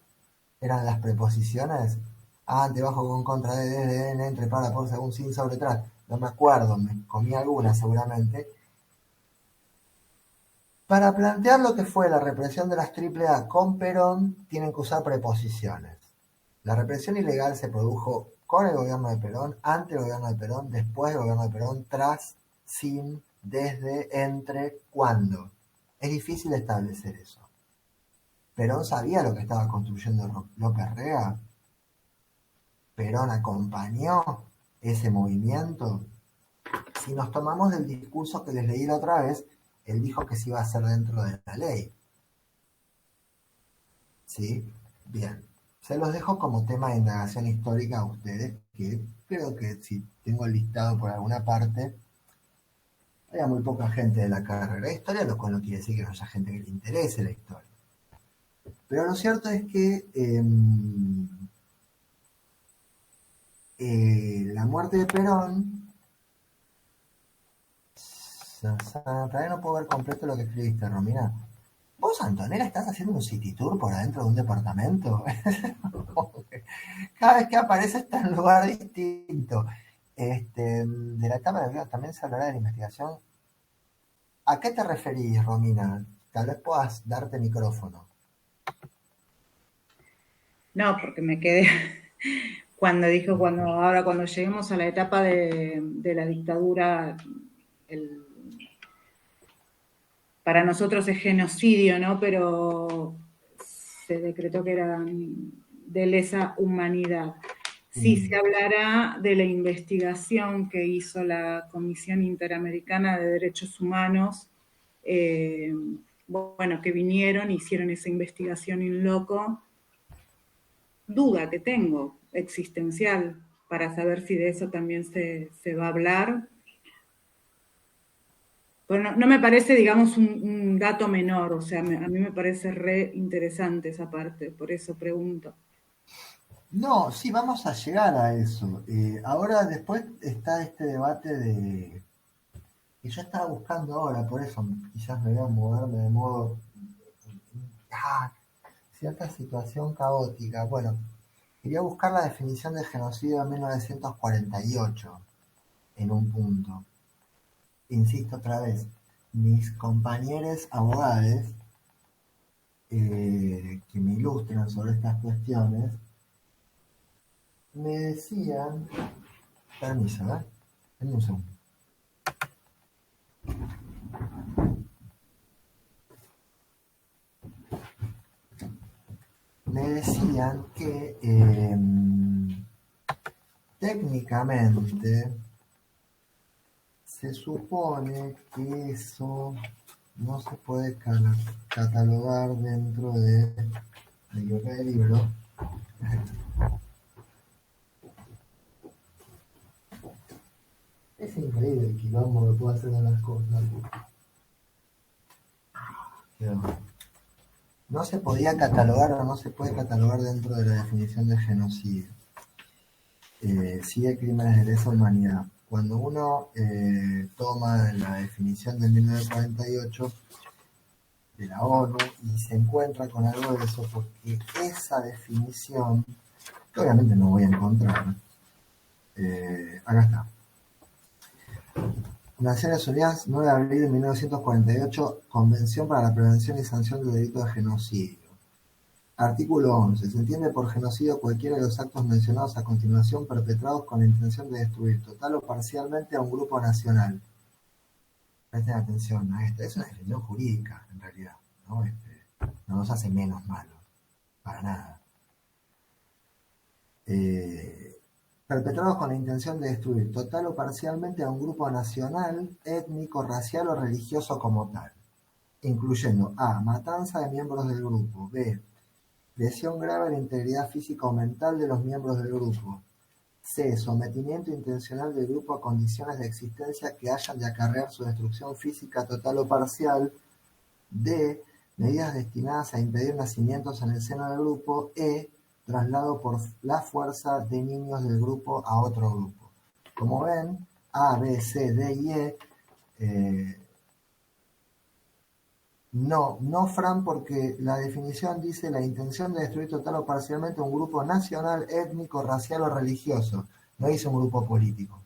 eran las preposiciones, ante, bajo, con, contra, de, entre, para, por, según, sin, sobre, tras, no me acuerdo, me comí alguna seguramente. Para plantear lo que fue la represión de las AAA con Perón, tienen que usar preposiciones. La represión ilegal se produjo con el gobierno de Perón, ante el gobierno de Perón, después del gobierno de Perón, tras, sin, desde, entre, cuando. Es difícil establecer eso. ¿Perón sabía lo que estaba construyendo López Rega? ¿Perón acompañó ese movimiento? Si nos tomamos del discurso que les leí la otra vez, él dijo que se iba a hacer dentro de la ley. ¿Sí? Bien. Se los dejo como tema de indagación histórica a ustedes, que creo que si tengo el listado por alguna parte, hay muy poca gente de la carrera de historia, lo cual no quiere decir que no haya gente que le interese la historia. Pero lo cierto es que la muerte de Perón, todavía no puedo ver completo lo que escribiste, Romina. ¿Vos, Antonella, estás haciendo un city tour por adentro de un departamento? Cada vez que aparece está en un lugar distinto. De la etapa de la vida también se hablará de la investigación. ¿A qué te referís, Romina? Tal vez puedas darte micrófono. No, porque me quedé cuando dijo, cuando lleguemos a la etapa de la dictadura, para nosotros es genocidio, ¿no? Pero se decretó que era de lesa humanidad. Sí se hablará de la investigación que hizo la Comisión Interamericana de Derechos Humanos, que vinieron, hicieron esa investigación in loco. Duda que tengo, existencial, para saber si de eso también se va a hablar. Pero no me parece, digamos, un dato menor, o sea, a mí me parece re interesante esa parte, por eso pregunto. No, sí, vamos a llegar a eso. Ahora después está este debate que yo estaba buscando ahora, por eso quizás me voy a moverme de modo cierta situación caótica. Bueno, quería buscar la definición de genocidio de 1948 en un punto. Insisto otra vez, mis compañeros abogados que me ilustran sobre estas cuestiones me decían, permiso, denme un segundo. Me decían que técnicamente se supone que eso no se puede catalogar dentro de el libro. Es increíble el quilombo que puedo hacer con las cosas. No se podía catalogar o no se puede catalogar dentro de la definición de genocidio. Sí de crímenes de lesa humanidad. Cuando uno toma la definición de 1948 de la ONU y se encuentra con algo de eso, porque esa definición, que obviamente no voy a encontrar, acá está. Naciones Unidas, 9 de abril de 1948, Convención para la Prevención y Sanción del Delito de Genocidio. Artículo 11. Se entiende por genocidio cualquiera de los actos mencionados a continuación perpetrados con la intención de destruir total o parcialmente a un grupo nacional. Presten atención a esta. Es una definición jurídica, en realidad. No nos hace menos malos. Para nada. Perpetrados con la intención de destruir total o parcialmente a un grupo nacional, étnico, racial o religioso como tal, incluyendo a. Matanza de miembros del grupo, b. Lesión grave a la integridad física o mental de los miembros del grupo, c. Sometimiento intencional del grupo a condiciones de existencia que hayan de acarrear su destrucción física total o parcial, d. Medidas destinadas a impedir nacimientos en el seno del grupo, e. Traslado por la fuerza de niños del grupo a otro grupo. Como ven, A, B, C, D y E, no, Fran, porque la definición dice la intención de destruir total o parcialmente un grupo nacional, étnico, racial o religioso. No dice un grupo político.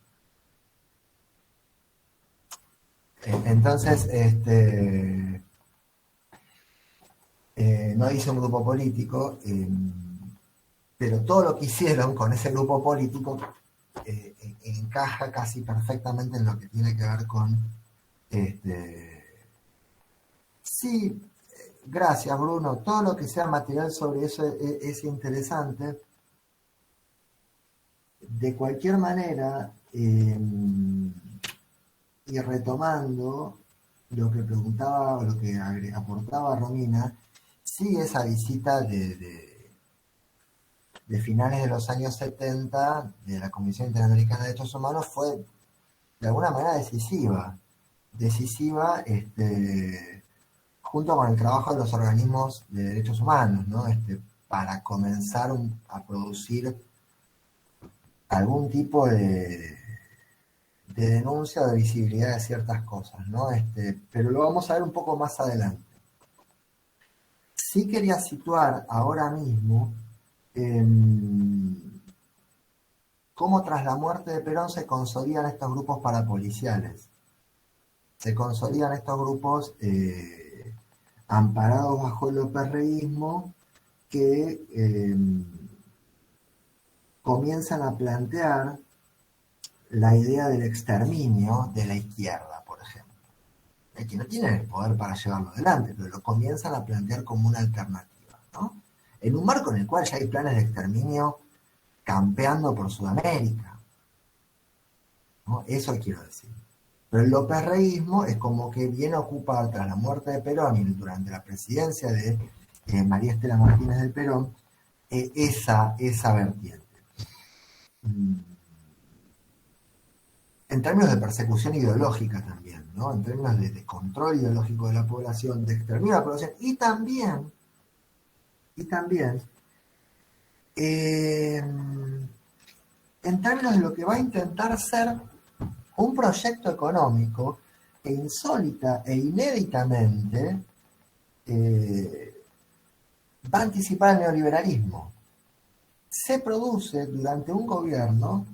Entonces, no dice un grupo político, pero todo lo que hicieron con ese grupo político encaja casi perfectamente en lo que tiene que ver con sí, gracias Bruno, todo lo que sea material sobre eso es interesante. De cualquier manera, Y retomando lo que preguntaba o lo que aportaba Romina, sí, esa visita de finales de los años 70 de la Comisión Interamericana de Derechos Humanos fue de alguna manera decisiva junto con el trabajo de los organismos de derechos humanos, ¿no? Para comenzar a producir algún tipo de denuncia o de visibilidad de ciertas cosas, ¿no? Pero lo vamos a ver un poco más adelante. Sí quería situar ahora mismo cómo tras la muerte de Perón se consolidan estos grupos parapoliciales. Se consolidan estos grupos amparados bajo el lópezreísmo que comienzan a plantear la idea del exterminio de la izquierda, por ejemplo. Que no tienen el poder para llevarlo adelante, pero lo comienzan a plantear como una alternativa, ¿no? En un marco en el cual ya hay planes de exterminio campeando por Sudamérica, ¿no? Eso quiero decir. Pero el lópezreísmo es como que viene a ocupar tras la muerte de Perón y durante la presidencia de María Estela Martínez del Perón esa vertiente. En términos de persecución ideológica también, ¿no? En términos de control ideológico de la población, de exterminio de la población, y también en términos de lo que va a intentar ser un proyecto económico que insólita e inéditamente va a anticipar el neoliberalismo. Se produce durante un gobierno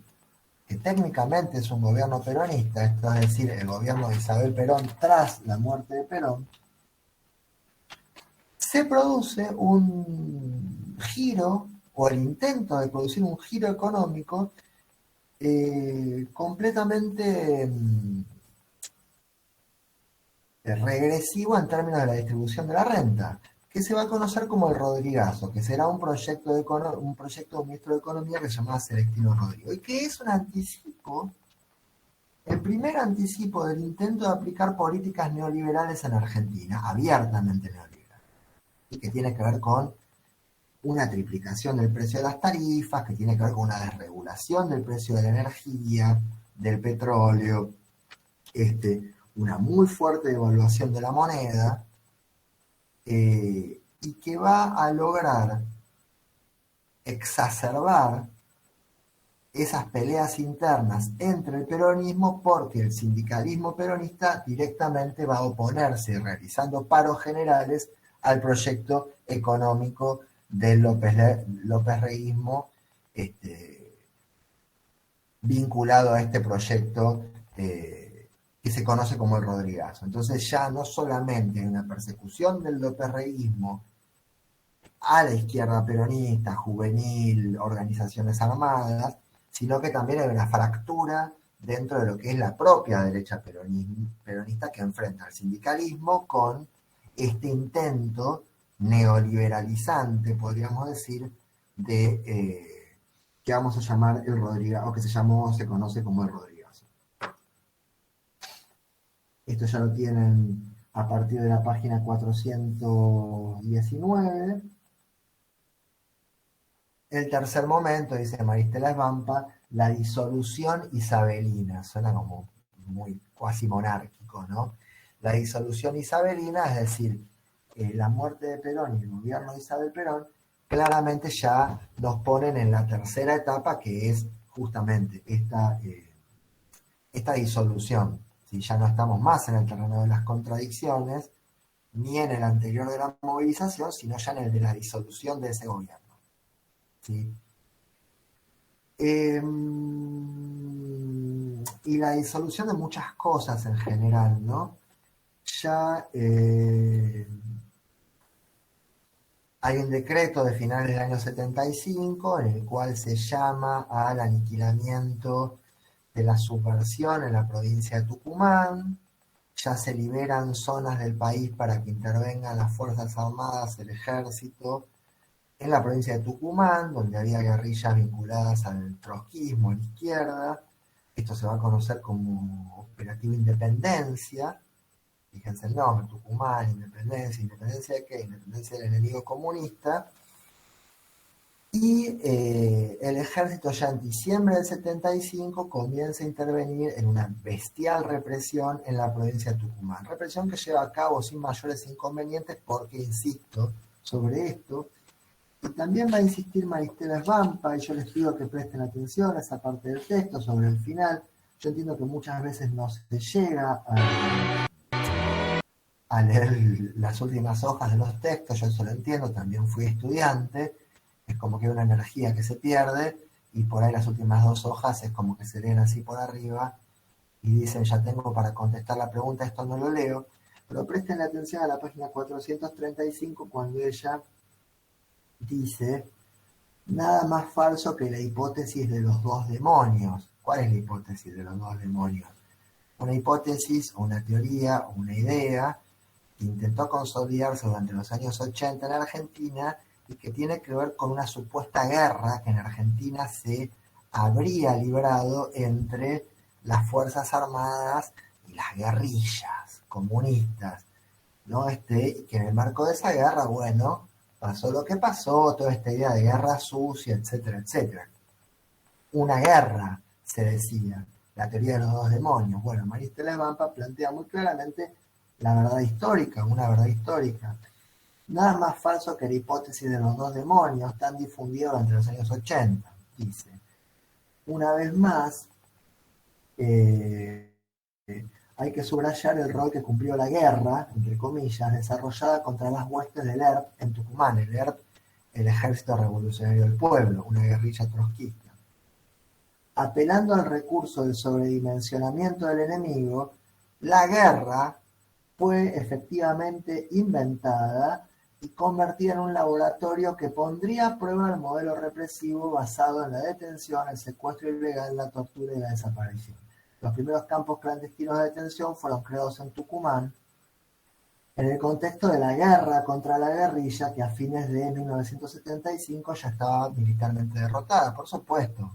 que técnicamente es un gobierno peronista, esto es decir, el gobierno de Isabel Perón tras la muerte de Perón, se produce un giro, o el intento de producir un giro económico completamente regresivo en términos de la distribución de la renta, que se va a conocer como el Rodrigazo, que será un proyecto de un ministro de Economía que se llama Celestino Rodrigo, y que es un anticipo, el primer anticipo del intento de aplicar políticas neoliberales en Argentina, abiertamente neoliberales, y que tiene que ver con una triplicación del precio de las tarifas, que tiene que ver con una desregulación del precio de la energía, del petróleo, una muy fuerte devaluación de la moneda, y que va a lograr exacerbar esas peleas internas entre el peronismo, porque el sindicalismo peronista directamente va a oponerse, realizando paros generales, al proyecto económico del lópezreísmo vinculado a este proyecto que se conoce como el Rodrigazo. Entonces ya no solamente hay una persecución del lópezreísmo a la izquierda peronista, juvenil, organizaciones armadas, sino que también hay una fractura dentro de lo que es la propia derecha peronista, que enfrenta al sindicalismo con este intento neoliberalizante, podríamos decir, de que vamos a llamar el Rodrigazo, o que se conoce como el Rodrigazo. Esto ya lo tienen a partir de la página 419. El tercer momento, dice Maristela Svampa, la disolución isabelina. Suena como muy cuasi monárquico, ¿no? La disolución isabelina, es decir, la muerte de Perón y el gobierno de Isabel Perón, claramente ya nos ponen en la tercera etapa, que es justamente esta disolución. ¿Sí? Ya no estamos más en el terreno de las contradicciones, ni en el anterior de la movilización, sino ya en el de la disolución de ese gobierno. ¿Sí? Y la disolución de muchas cosas en general, ¿no? Ya hay un decreto de finales del año 75 en el cual se llama al aniquilamiento de la subversión en la provincia de Tucumán. Ya se liberan zonas del país para que intervengan las Fuerzas Armadas, el Ejército, en la provincia de Tucumán, donde había guerrillas vinculadas al trotskismo, a la izquierda. Esto se va a conocer como operativo Independencia. Fíjense el nombre, Tucumán, Independencia, ¿Independencia de qué? Independencia del enemigo comunista. Y el ejército ya en diciembre del 75 comienza a intervenir en una bestial represión en la provincia de Tucumán. Represión que lleva a cabo sin mayores inconvenientes porque, insisto, sobre esto. Y también va a insistir Maristela Svampa, y yo les pido que presten atención a esa parte del texto sobre el final. Yo entiendo que muchas veces no se llega a leer las últimas hojas de los textos, yo eso lo entiendo, también fui estudiante, es como que hay una energía que se pierde, y por ahí las últimas 2 hojas es como que se leen así por arriba, y dicen, ya tengo para contestar la pregunta, esto no lo leo, pero presten atención a la página 435 cuando ella dice, nada más falso que la hipótesis de los 2 demonios. ¿Cuál es la hipótesis de los 2 demonios? Una hipótesis, o una teoría, o una idea que intentó consolidarse durante los años 80 en Argentina y que tiene que ver con una supuesta guerra que en Argentina se habría librado entre las Fuerzas Armadas y las guerrillas comunistas, ¿no? Y que en el marco de esa guerra, bueno, pasó lo que pasó, toda esta idea de guerra sucia, etcétera, etcétera. Una guerra, se decía, la teoría de los 2 demonios. Bueno, Maristela Svampa plantea muy claramente la verdad histórica, una verdad histórica. Nada más falso que la hipótesis de los 2 demonios, tan difundida durante los años 80, dice. Una vez más, hay que subrayar el rol que cumplió la guerra, entre comillas, desarrollada contra las huestes del ERP en Tucumán. El ERP, el Ejército Revolucionario del Pueblo, una guerrilla trotskista. Apelando al recurso del sobredimensionamiento del enemigo, la guerra fue efectivamente inventada y convertida en un laboratorio que pondría a prueba el modelo represivo basado en la detención, el secuestro ilegal, la tortura y la desaparición. Los primeros campos clandestinos de detención fueron creados en Tucumán en el contexto de la guerra contra la guerrilla que a fines de 1975 ya estaba militarmente derrotada. Por supuesto,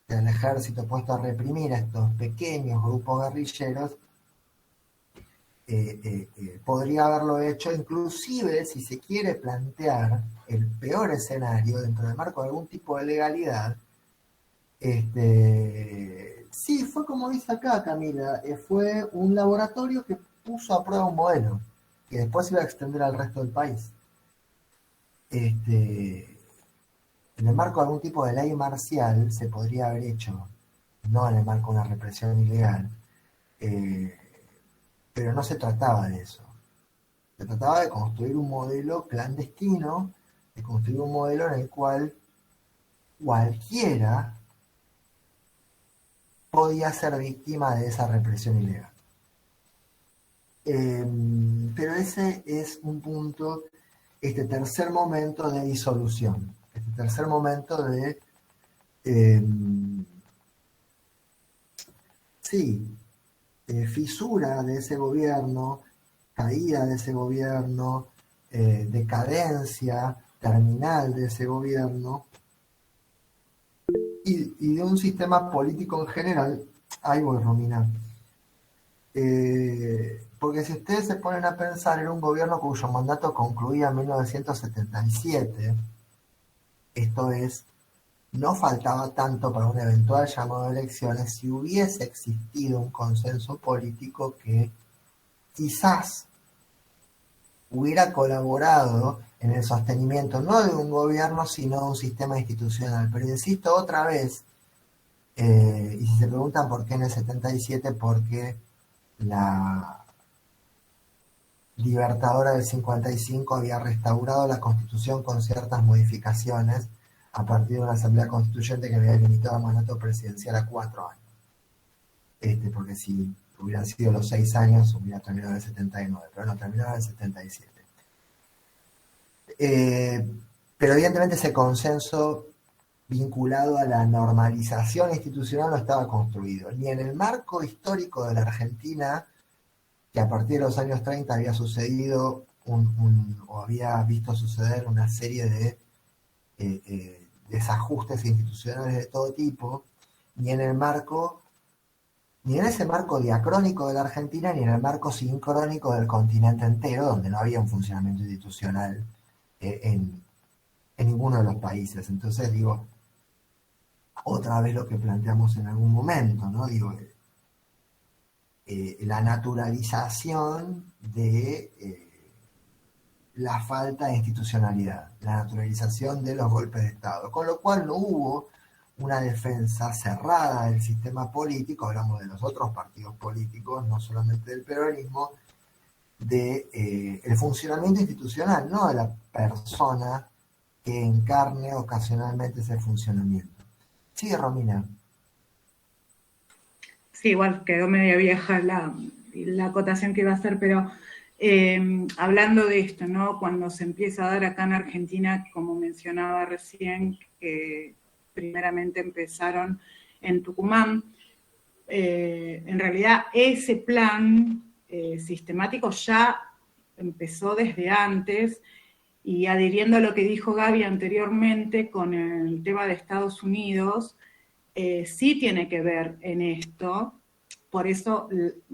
el ejército puesto a reprimir a estos pequeños grupos guerrilleros podría haberlo hecho, inclusive si se quiere plantear el peor escenario dentro del marco de algún tipo de legalidad. Sí, fue como dice acá Camila, fue un laboratorio que puso a prueba un modelo que después se iba a extender al resto del país. En el marco de algún tipo de ley marcial se podría haber hecho, no en el marco de una represión ilegal, pero no se trataba de eso. Se trataba de construir un modelo clandestino, de construir un modelo en el cual cualquiera podía ser víctima de esa represión ilegal. Pero ese es un punto, este tercer momento de disolución, este tercer momento de fisura de ese gobierno, caída de ese gobierno, decadencia terminal de ese gobierno y de un sistema político en general. Ahí voy, Romina. Porque si ustedes se ponen a pensar, era un gobierno cuyo mandato concluía en 1977, esto es, no faltaba tanto para un eventual llamado a elecciones si hubiese existido un consenso político que quizás hubiera colaborado en el sostenimiento no de un gobierno, sino de un sistema institucional. Pero insisto otra vez, y si se preguntan por qué en el 77, porque la Libertadora del 55 había restaurado la Constitución con ciertas modificaciones a partir de una asamblea constituyente que había limitado el mandato presidencial a 4 años. Porque si hubieran sido los 6 años, hubiera terminado en el 79, pero no, terminó en el 77. Pero evidentemente ese consenso vinculado a la normalización institucional no estaba construido, ni en el marco histórico de la Argentina, que a partir de los años 30 había sucedido o había visto suceder una serie de desajustes institucionales de todo tipo, ni en el marco ni en ese marco diacrónico de la Argentina, ni en el marco sincrónico del continente entero, donde no había un funcionamiento institucional en ninguno de los países. Entonces, digo, otra vez lo que planteamos en algún momento, ¿no? Digo, la naturalización de la falta de institucionalidad, la naturalización de los golpes de Estado, con lo cual no hubo una defensa cerrada del sistema político, hablamos de los otros partidos políticos, no solamente del peronismo, de el funcionamiento institucional, no de la persona que encarne ocasionalmente ese funcionamiento. Sí, Romina. Sí, igual quedó media vieja la acotación que iba a hacer, pero hablando de esto, ¿no? Cuando se empieza a dar acá en Argentina, como mencionaba recién, que primeramente empezaron en Tucumán, en realidad ese plan sistemático ya empezó desde antes, y adhiriendo a lo que dijo Gaby anteriormente con el tema de Estados Unidos, sí tiene que ver en esto. Por eso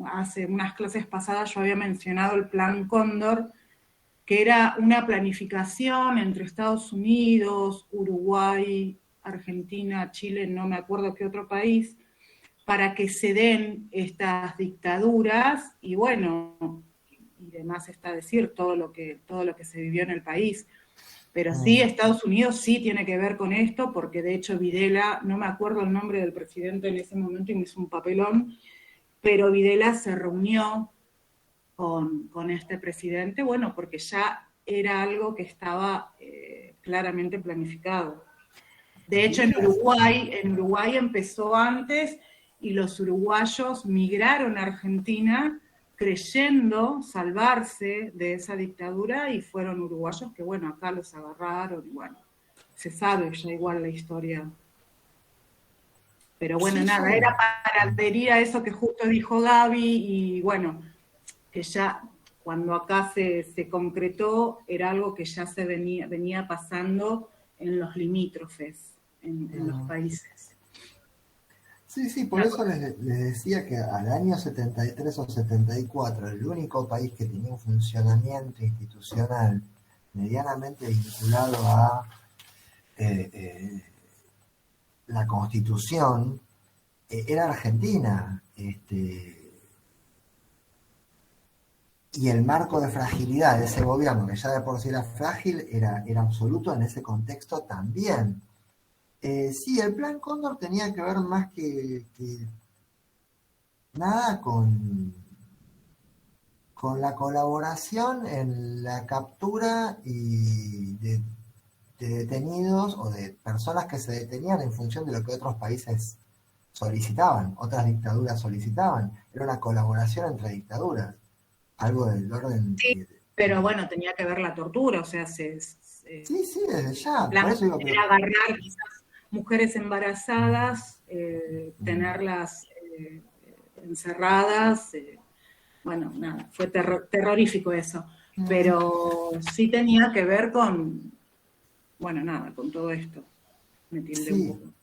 hace unas clases pasadas yo había mencionado el Plan Cóndor, que era una planificación entre Estados Unidos, Uruguay, Argentina, Chile, no me acuerdo qué otro país, para que se den estas dictaduras, y bueno, y demás está decir todo lo que se vivió en el país. Pero sí, Estados Unidos sí tiene que ver con esto, porque de hecho Videla, no me acuerdo el nombre del presidente en ese momento y me hizo un papelón, pero Videla se reunió con este presidente, bueno, porque ya era algo que estaba claramente planificado. De hecho, en Uruguay empezó antes, y los uruguayos migraron a Argentina creyendo salvarse de esa dictadura, y fueron uruguayos que, bueno, acá los agarraron, y bueno, se sabe ya igual la historia. Pero bueno, sí, nada, era para adherir a eso que justo dijo Gaby, y bueno, que ya cuando acá se concretó, era algo que ya se venía pasando en los limítrofes, en los países. Sí, por eso les decía que al año 73 o 74, el único país que tenía un funcionamiento institucional medianamente vinculado a la Constitución era Argentina. Y el marco de fragilidad de ese gobierno, que ya de por sí era frágil, era absoluto en ese contexto también. Sí, el Plan Cóndor tenía que ver más que nada con la colaboración en la captura y de detenidos o de personas que se detenían en función de lo que otros países solicitaban, otras dictaduras solicitaban. Era una colaboración entre dictaduras, algo del orden... Sí, pero bueno, tenía que ver la tortura, o sea, sí, desde ya. Por eso digo que... Era agarrar quizás mujeres embarazadas, tenerlas encerradas, bueno, nada, fue terrorífico eso, pero sí tenía que ver con, bueno, nada, con todo esto. Me tilde un poco.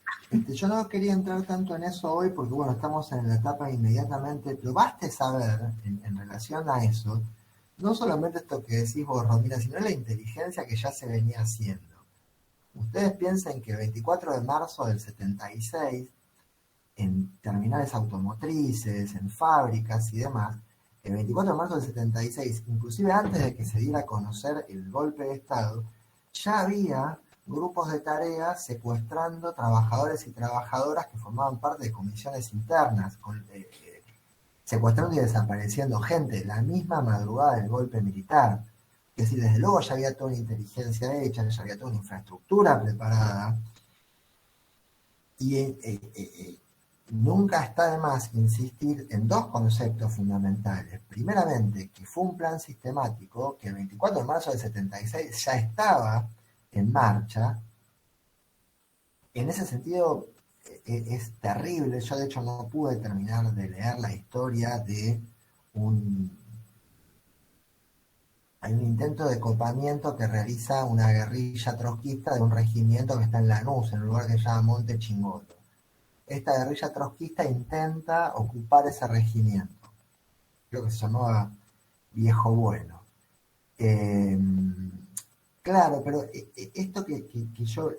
Yo no quería entrar tanto en eso hoy porque, bueno, estamos en la etapa inmediatamente, pero baste saber, en relación a eso, no solamente esto que decís vos, Romina, sino la inteligencia que ya se venía haciendo. Ustedes piensen que el 24 de marzo del 76, en terminales automotrices, en fábricas y demás, el 24 de marzo del 76, inclusive antes de que se diera a conocer el golpe de Estado, ya había grupos de tareas secuestrando trabajadores y trabajadoras que formaban parte de comisiones internas, secuestrando y desapareciendo gente, la misma madrugada del golpe militar. Es decir, desde luego ya había toda una inteligencia hecha, ya había toda una infraestructura preparada, y nunca está de más insistir en dos conceptos fundamentales. Primeramente, que fue un plan sistemático, que el 24 de marzo del 76 ya estaba en marcha. En ese sentido es terrible. Yo de hecho no pude terminar de leer la historia de hay un intento de copamiento que realiza una guerrilla trotskista de un regimiento que está en Lanús, en un lugar que se llama Monte Chingoto. esta guerrilla trotskista intenta ocupar ese regimiento. Creo que se llamaba Viejo Bueno. Claro, pero esto que yo...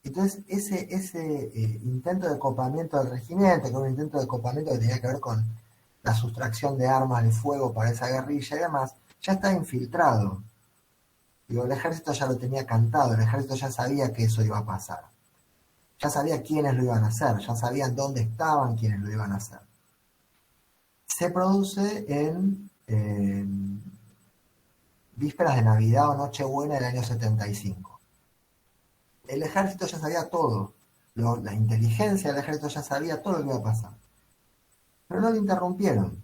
entonces, ese intento de copamiento del regimiento, que era un intento de copamiento que tenía que ver con la sustracción de armas de fuego para esa guerrilla y demás, ya está infiltrado. Digo, el ejército ya lo tenía cantado, el ejército ya sabía que eso iba a pasar. Ya sabía quiénes lo iban a hacer, ya sabían dónde estaban quienes lo iban a hacer. Se produce en vísperas de Navidad o Nochebuena del año 75. El ejército ya sabía todo, la inteligencia del ejército ya sabía todo lo que iba a pasar. Pero no lo interrumpieron,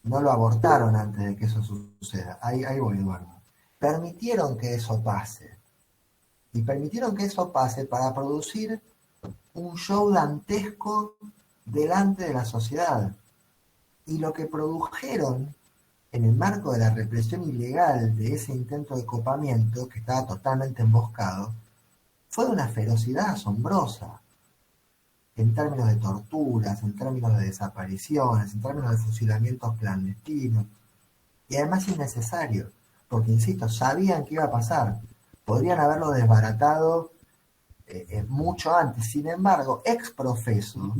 no lo abortaron antes de que eso suceda. Ahí voy, Eduardo. Permitieron que eso pase. Y permitieron que eso pase para producir un show dantesco delante de la sociedad. Y lo que produjeron en el marco de la represión ilegal de ese intento de copamiento, que estaba totalmente emboscado, fue de una ferocidad asombrosa, en términos de torturas, en términos de desapariciones, en términos de fusilamientos clandestinos, y además innecesario, porque, insisto, sabían que iba a pasar, podrían haberlo desbaratado mucho antes. Sin embargo, ex profeso,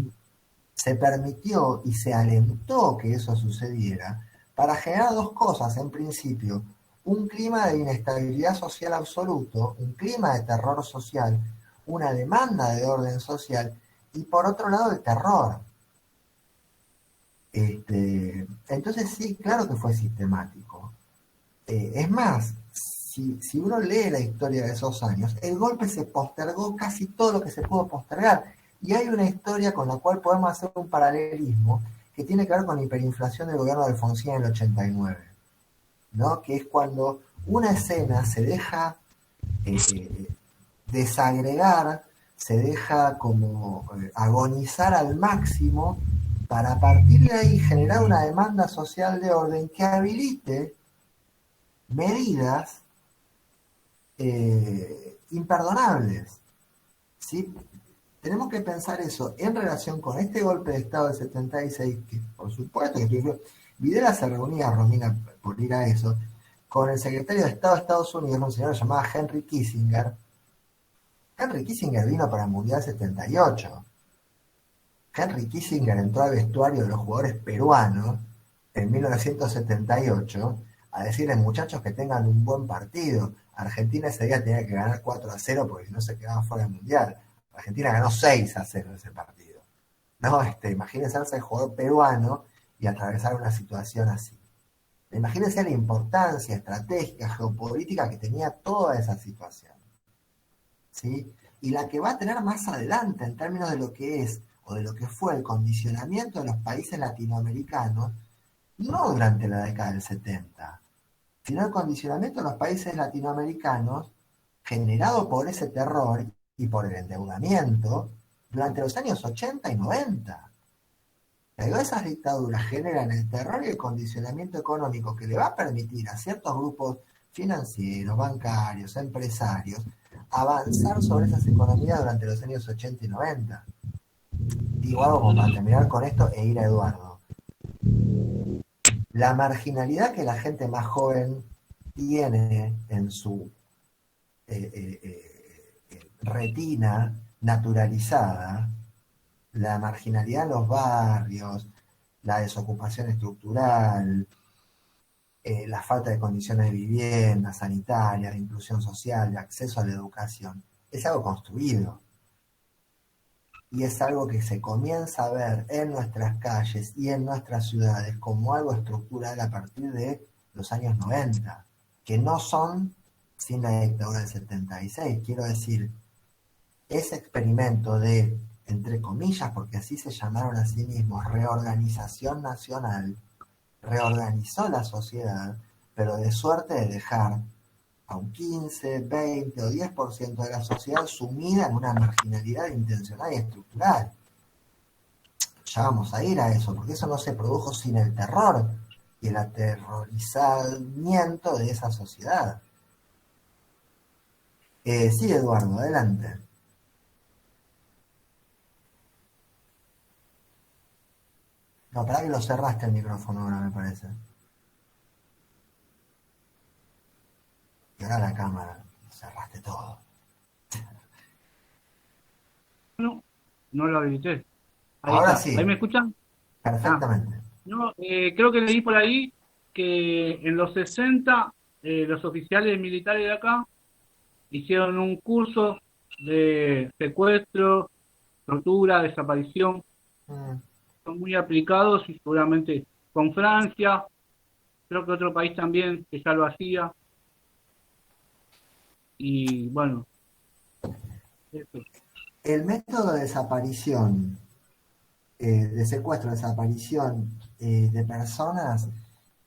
se permitió y se alentó que eso sucediera para generar dos cosas. En principio, un clima de inestabilidad social absoluto, un clima de terror social, una demanda de orden social, y por otro lado el terror. Entonces sí, claro que fue sistemático. Es más, si uno lee la historia de esos años, el golpe se postergó casi todo lo que se pudo postergar. Y hay una historia con la cual podemos hacer un paralelismo que tiene que ver con la hiperinflación del gobierno de Alfonsín en el 89, ¿no? Que es cuando una escena se deja desagregar, se deja como agonizar al máximo para a partir de ahí generar una demanda social de orden que habilite medidas imperdonables, ¿sí? Tenemos que pensar eso en relación con este golpe de Estado del 76, que por supuesto que Videla se reunía, Romina, por ir a eso, con el secretario de Estado de Estados Unidos, un señor llamado Henry Kissinger. Henry Kissinger vino para el Mundial 78. Henry Kissinger entró al vestuario de los jugadores peruanos en 1978 a decirles, muchachos, que tengan un buen partido. Argentina ese día tenía que ganar 4-0 porque si no se quedaba fuera del Mundial. Argentina ganó 6-0 ese partido. No, imagínense ser jugador peruano y atravesar una situación así. Imagínense la importancia estratégica, geopolítica que tenía toda esa situación, ¿sí? Y la que va a tener más adelante en términos de lo que es o de lo que fue el condicionamiento de los países latinoamericanos, no durante la década del 70, sino el condicionamiento de los países latinoamericanos generado por ese terror y por el endeudamiento durante los años 80 y 90. Pero esas dictaduras generan el terror y el condicionamiento económico que le va a permitir a ciertos grupos financieros, bancarios, empresarios, avanzar sobre esas economías durante los años 80 y 90. Digo algo como para terminar con esto e ir a Eduardo. La marginalidad que la gente más joven tiene en su retina naturalizada, la marginalidad en los barrios, la desocupación estructural, la falta de condiciones de vivienda, sanitaria, de inclusión social, de acceso a la educación, es algo construido. Y es algo que se comienza a ver en nuestras calles y en nuestras ciudades como algo estructural a partir de los años 90, que no son sin la dictadura del 76. Quiero decir, ese experimento de, entre comillas, porque así se llamaron a sí mismos, reorganización nacional, reorganizó la sociedad, pero de suerte de dejar a un 15, 20 o 10% de la sociedad sumida en una marginalidad intencional y estructural. Ya vamos a ir a eso, porque eso no se produjo sin el terror y el aterrorizamiento de esa sociedad. Sí, Eduardo, adelante. No, para que lo cerraste el micrófono ahora, me parece. Y ahora la cámara, cerraste todo. No, no lo habilité. Ahí Ahora está. ¿Ahí sí, me escuchan? Ah, perfectamente. no, creo que leí por ahí que en los 60 los oficiales militares de acá hicieron un curso de secuestro, tortura, desaparición. Mm. Son muy aplicados y seguramente con Francia, creo que otro país también que ya lo hacía. Y bueno, eso. El método de desaparición, de secuestro, desaparición de personas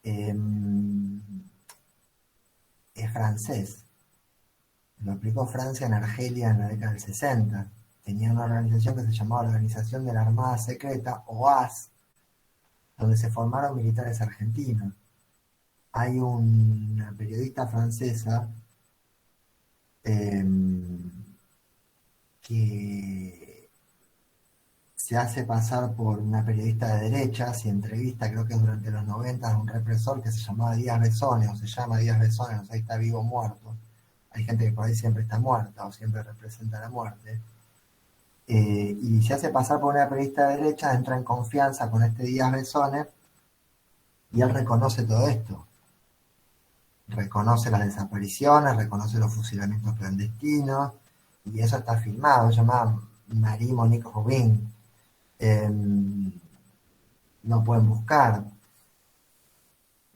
eh, es francés. Lo aplicó Francia en Argelia en la década del 60. Tenía una organización que se llamaba Organización de la Armada Secreta, OAS, donde se formaron militares argentinos. Hay una periodista francesa eh, que se hace pasar por una periodista de derechas y entrevista, creo que es durante los 90, a un represor que se llamaba Díaz Besones, o se llama Díaz Besones, no sé si está vivo o muerto. Hay gente que por ahí siempre está muerta o siempre representa la muerte. Y se hace pasar por una periodista de derecha, entra en confianza con este Díaz Besones y él reconoce todo esto. Reconoce las desapariciones, reconoce los fusilamientos clandestinos, y eso está filmado. Se llama Marie Monique Rubin. No pueden buscar.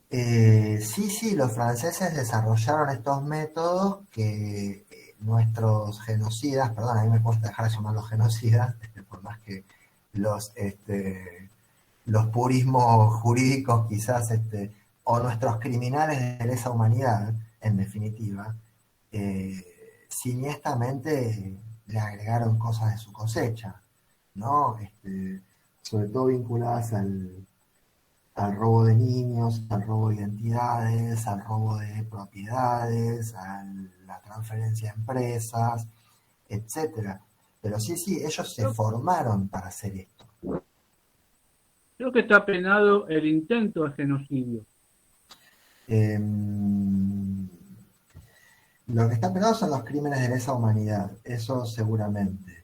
Sí, los franceses desarrollaron estos métodos que nuestros genocidas, perdón, a mí me cuesta dejar de llamarlos genocidas, por más que los, los purismos jurídicos quizás, o nuestros criminales de lesa humanidad, en definitiva, siniestamente le agregaron cosas de su cosecha, ¿no? Sobre todo vinculadas al robo de niños, al robo de identidades, al robo de propiedades, a la transferencia de empresas, etcétera. Pero sí, ellos se formaron para hacer esto. Creo que está penado el intento de genocidio. Eh, lo que está penado son los crímenes de lesa humanidad, eso seguramente.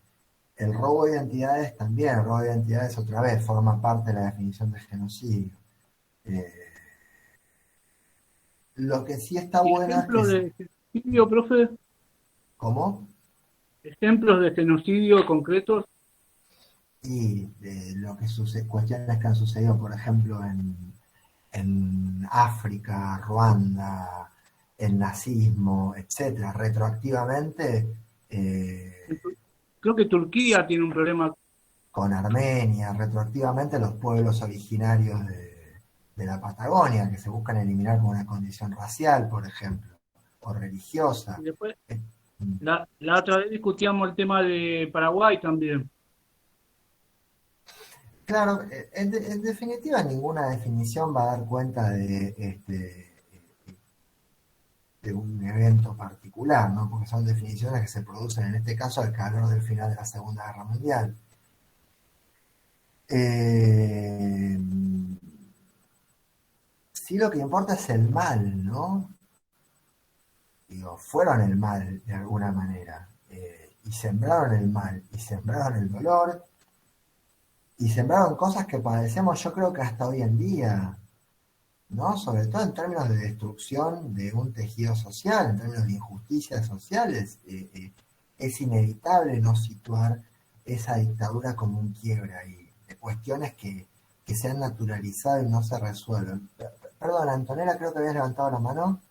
El robo de identidades también, el robo de identidades otra vez forma parte de la definición de genocidio. Lo que sí está ¿Y bueno es ejemplos que... de genocidio, profe? ¿Cómo? ¿Ejemplos de genocidio concretos? Y lo que sucede, cuestiones que han sucedido, por ejemplo, en África, Ruanda, el nazismo, etcétera, retroactivamente, Creo que Turquía tiene un problema. con Armenia, retroactivamente los pueblos originarios de la Patagonia, que se buscan eliminar con una condición racial, por ejemplo, o religiosa. Y después, Eh, la otra vez discutíamos el tema de Paraguay también. Claro, en definitiva ninguna definición va a dar cuenta de un evento particular, ¿no? Porque son definiciones que se producen en este caso al calor del final de la Segunda Guerra Mundial. Eh, sí, lo que importa es el mal, ¿no? Digo, fueron el mal de alguna manera, y sembraron el mal, y sembraron el dolor, y sembraron cosas que padecemos yo creo que hasta hoy en día, ¿no? Sobre todo en términos de destrucción de un tejido social, en términos de injusticias sociales, es inevitable no situar esa dictadura como un quiebre ahí, de cuestiones que se han naturalizado y no se resuelven. Perdón, Antonella, creo que habías levantado la mano.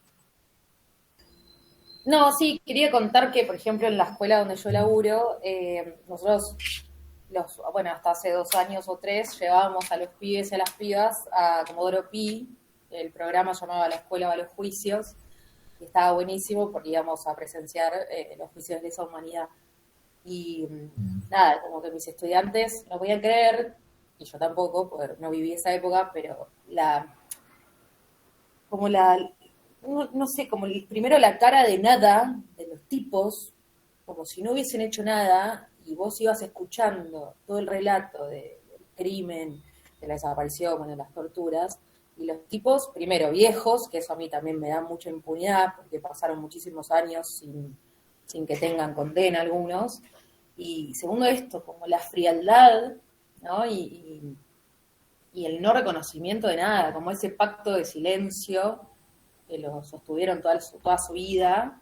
No, sí, quería contar que, por ejemplo, en la escuela donde yo laburo, nosotros, bueno, hasta hace 2 años o 3, llevábamos a los pibes y a las pibas a Comodoro Pi, el programa llamaba La Escuela va a los Juicios, y estaba buenísimo porque íbamos a presenciar los juicios de lesa humanidad. Y nada, como que mis estudiantes no podían creer, y yo tampoco, porque no viví esa época, pero no sé, como primero la cara de nada de los tipos, como si no hubiesen hecho nada, y vos ibas escuchando todo el relato del crimen, de la desaparición, bueno, las torturas, y los tipos, primero, viejos, que eso a mí también me da mucha impunidad, porque pasaron muchísimos años sin que tengan condena algunos, y segundo esto, como la frialdad, ¿no? Y el no reconocimiento de nada, como ese pacto de silencio que lo sostuvieron toda su vida,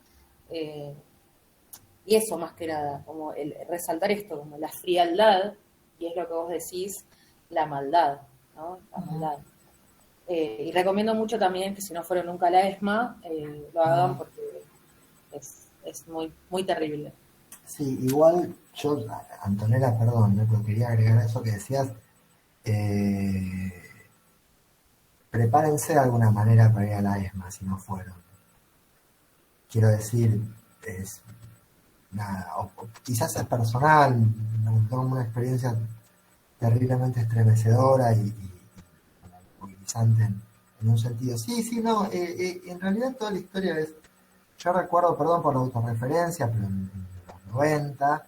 y eso más que nada, como el resaltar esto, como la frialdad, y es lo que vos decís, la maldad, ¿no? La maldad. Y recomiendo mucho también que si no fueron nunca a la ESMA, lo hagan porque es muy, muy terrible. Sí, igual yo, Antonella, perdón, pero quería agregar eso que decías. Prepárense de alguna manera para ir a la ESMA si no fueron. Quiero decir, es nada, o quizás es personal, tengo una experiencia terriblemente estremecedora y movilizante en un sentido. Sí, no, en realidad toda la historia es, yo recuerdo, perdón por la autorreferencia, pero en los 90,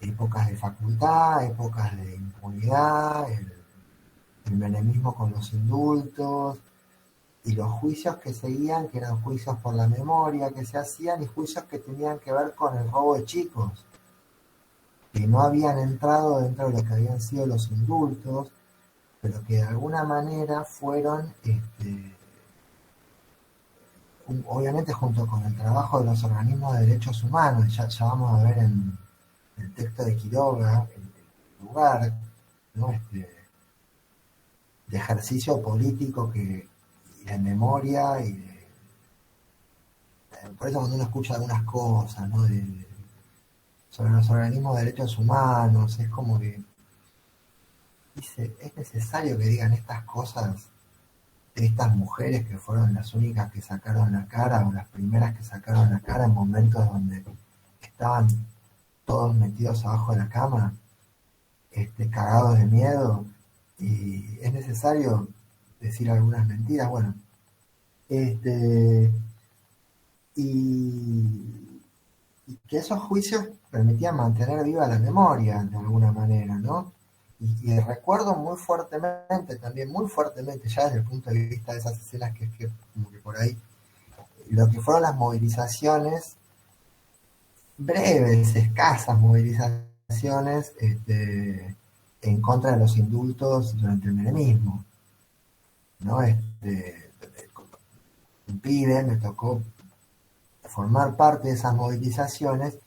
épocas de facultad, épocas de impunidad, el menemismo con los indultos, y los juicios que seguían, que eran juicios por la memoria que se hacían, y juicios que tenían que ver con el robo de chicos, que no habían entrado dentro de lo que habían sido los indultos, pero que de alguna manera fueron, obviamente junto con el trabajo de los organismos de derechos humanos, ya vamos a ver en el texto de Quiroga, el lugar, ¿no? De ejercicio político y de memoria por eso cuando uno escucha algunas cosas, ¿no? Sobre los organismos de derechos humanos, es como que dice, es necesario que digan estas cosas de estas mujeres que fueron las únicas que sacaron la cara o las primeras que sacaron la cara en momentos donde estaban todos metidos abajo de la cama, cagados de miedo, y es necesario decir algunas mentiras, bueno, y que esos juicios permitían mantener viva la memoria de alguna manera, ¿no? Y recuerdo muy fuertemente, también muy fuertemente, ya desde el punto de vista de esas escenas que como que por ahí, lo que fueron las movilizaciones, breves, escasas movilizaciones, en contra de los indultos durante el menemismo, ¿no? Un pibe me tocó formar parte de esas movilizaciones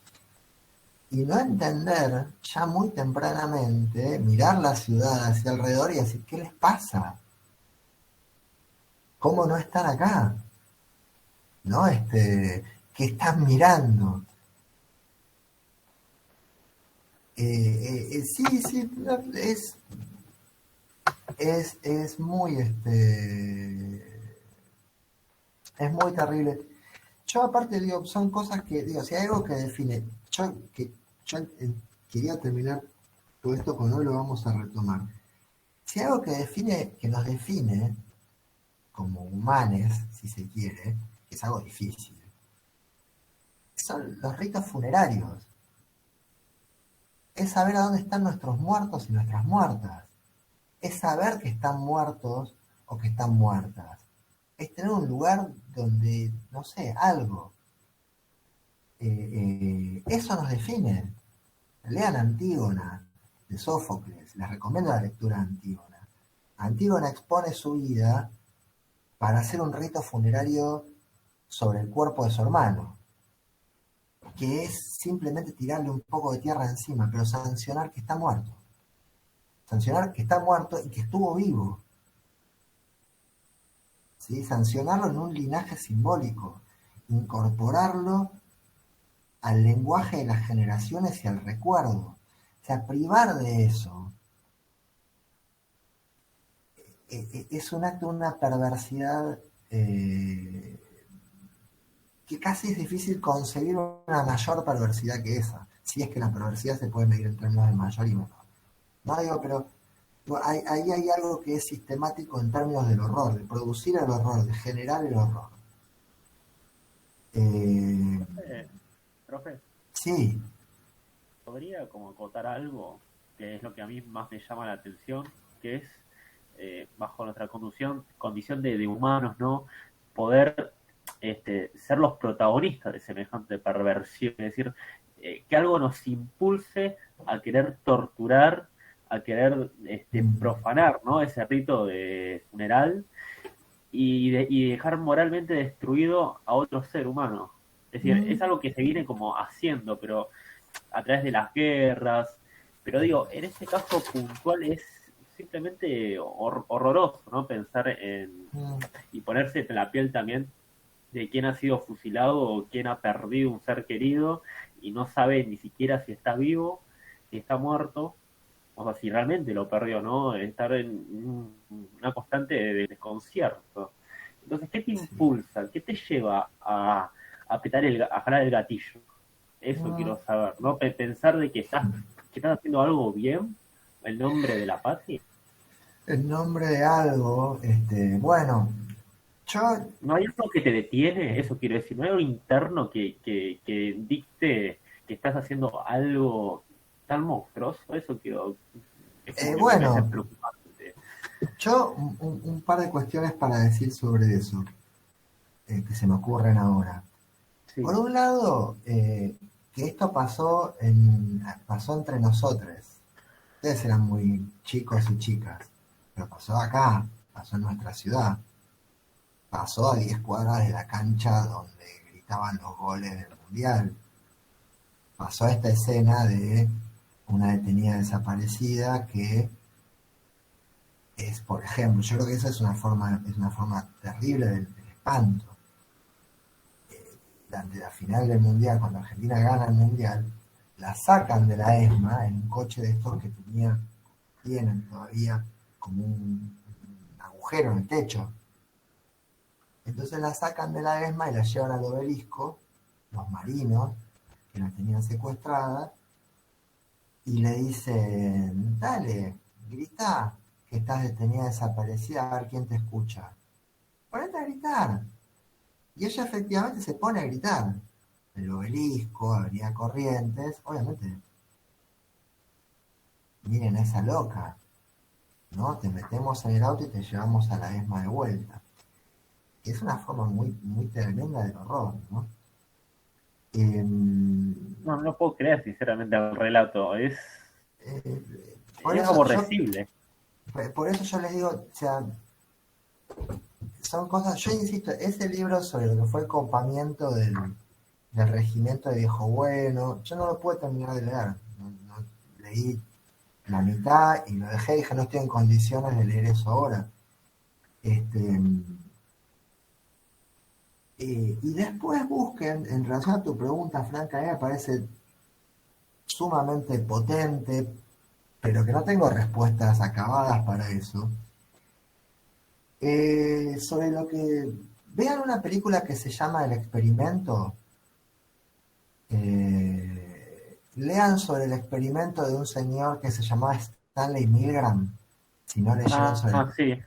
y no entender ya muy tempranamente, mirar la ciudad hacia alrededor y decir, ¿qué les pasa? ¿Cómo no están acá? ¿No? ¿Qué están mirando? Sí, es muy, es muy terrible. Yo aparte digo, son cosas que, digo, si hay algo que define, yo quería terminar todo esto con hoy lo vamos a retomar. Si hay algo que define, que nos define como humanes, si se quiere, que es algo difícil, son los ritos funerarios. Es saber a dónde están nuestros muertos y nuestras muertas. Es saber que están muertos o que están muertas. Es tener un lugar donde, no sé, algo. Eso nos define. Lean Antígona de Sófocles, les recomiendo la lectura de Antígona. Antígona expone su vida para hacer un rito funerario sobre el cuerpo de su hermano, que es simplemente tirarle un poco de tierra encima, pero sancionar que está muerto. Sancionar que está muerto y que estuvo vivo. ¿Sí? Sancionarlo en un linaje simbólico, incorporarlo al lenguaje de las generaciones y al recuerdo. O sea, privar de eso es un acto de una perversidad que casi es difícil concebir una mayor perversidad que esa, si es que la perversidad se puede medir en términos de mayor y menor. No digo, pero ahí hay algo que es sistemático en términos del horror, de producir el horror, de generar el horror. Profe, Sí. ¿podría como acotar algo? que es lo que a mí más me llama la atención, que es, bajo nuestra condición de humanos, ¿no? Poder ser los protagonistas de semejante perversión, es decir, que algo nos impulse a querer torturar, a querer profanar, ¿no? Ese rito de funeral y dejar moralmente destruido a otro ser humano. Es decir, es algo que se viene como haciendo, pero a través de las guerras. Pero digo, en este caso puntual es simplemente horroroso, ¿no? Pensar y ponerse en la piel también de quién ha sido fusilado o quién ha perdido un ser querido y no sabe ni siquiera si está vivo, si está muerto, o sea, si realmente lo perdió, ¿no? Estar en una constante de desconcierto. Entonces, ¿qué te impulsa? ¿Qué te lleva a a jalar el gatillo? Eso quiero saber, ¿no? Pensar de que estás haciendo algo bien, el nombre de la patria. El nombre de algo, bueno, yo, ¿No hay algo que te detiene? Eso quiero decir, ¿no hay algo interno que dicte que estás haciendo algo tan monstruoso? Eso quiero... Es como que me parece bueno, preocupante. yo un par de cuestiones para decir sobre eso, que se me ocurren ahora. Sí. Por un lado, que esto pasó entre nosotros. Ustedes eran muy chicos y chicas, pero pasó acá, pasó en nuestra ciudad, pasó a 10 cuadras de la cancha donde gritaban los goles del mundial. Pasó esta escena de una detenida desaparecida que es, por ejemplo, yo creo que esa es una forma terrible del espanto. Durante la final del mundial, cuando Argentina gana el mundial, la sacan de la ESMA en un coche de estos que tienen todavía como un agujero en el techo. Entonces la sacan de la ESMA y la llevan al obelisco, los marinos que la tenían secuestrada, y le dicen, dale, grita que estás detenida desaparecida, a ver quién te escucha. Ponete a gritar. Y ella efectivamente se pone a gritar. El obelisco, Avenida Corrientes, obviamente. Miren a esa loca, ¿no? Te metemos en el auto y te llevamos a la ESMA de vuelta. Es una forma muy, muy tremenda del horror, ¿no? No puedo creer sinceramente el relato, es Por eso aborrecible. por eso yo les digo, o sea, son cosas, yo insisto, ese libro sobre lo que fue el copamiento del regimiento de Viejo Bueno, yo no lo pude terminar de leer, no leí la mitad y lo dejé, dije no estoy en condiciones de leer eso ahora. Y después busquen, en relación a tu pregunta, Franca, a mí me parece sumamente potente, pero que no tengo respuestas acabadas para eso. Sobre lo que... Vean una película que se llama El Experimento. Lean sobre el experimento de un señor que se llamaba Stanley Milgram. Si no leyeron sobre... Sí.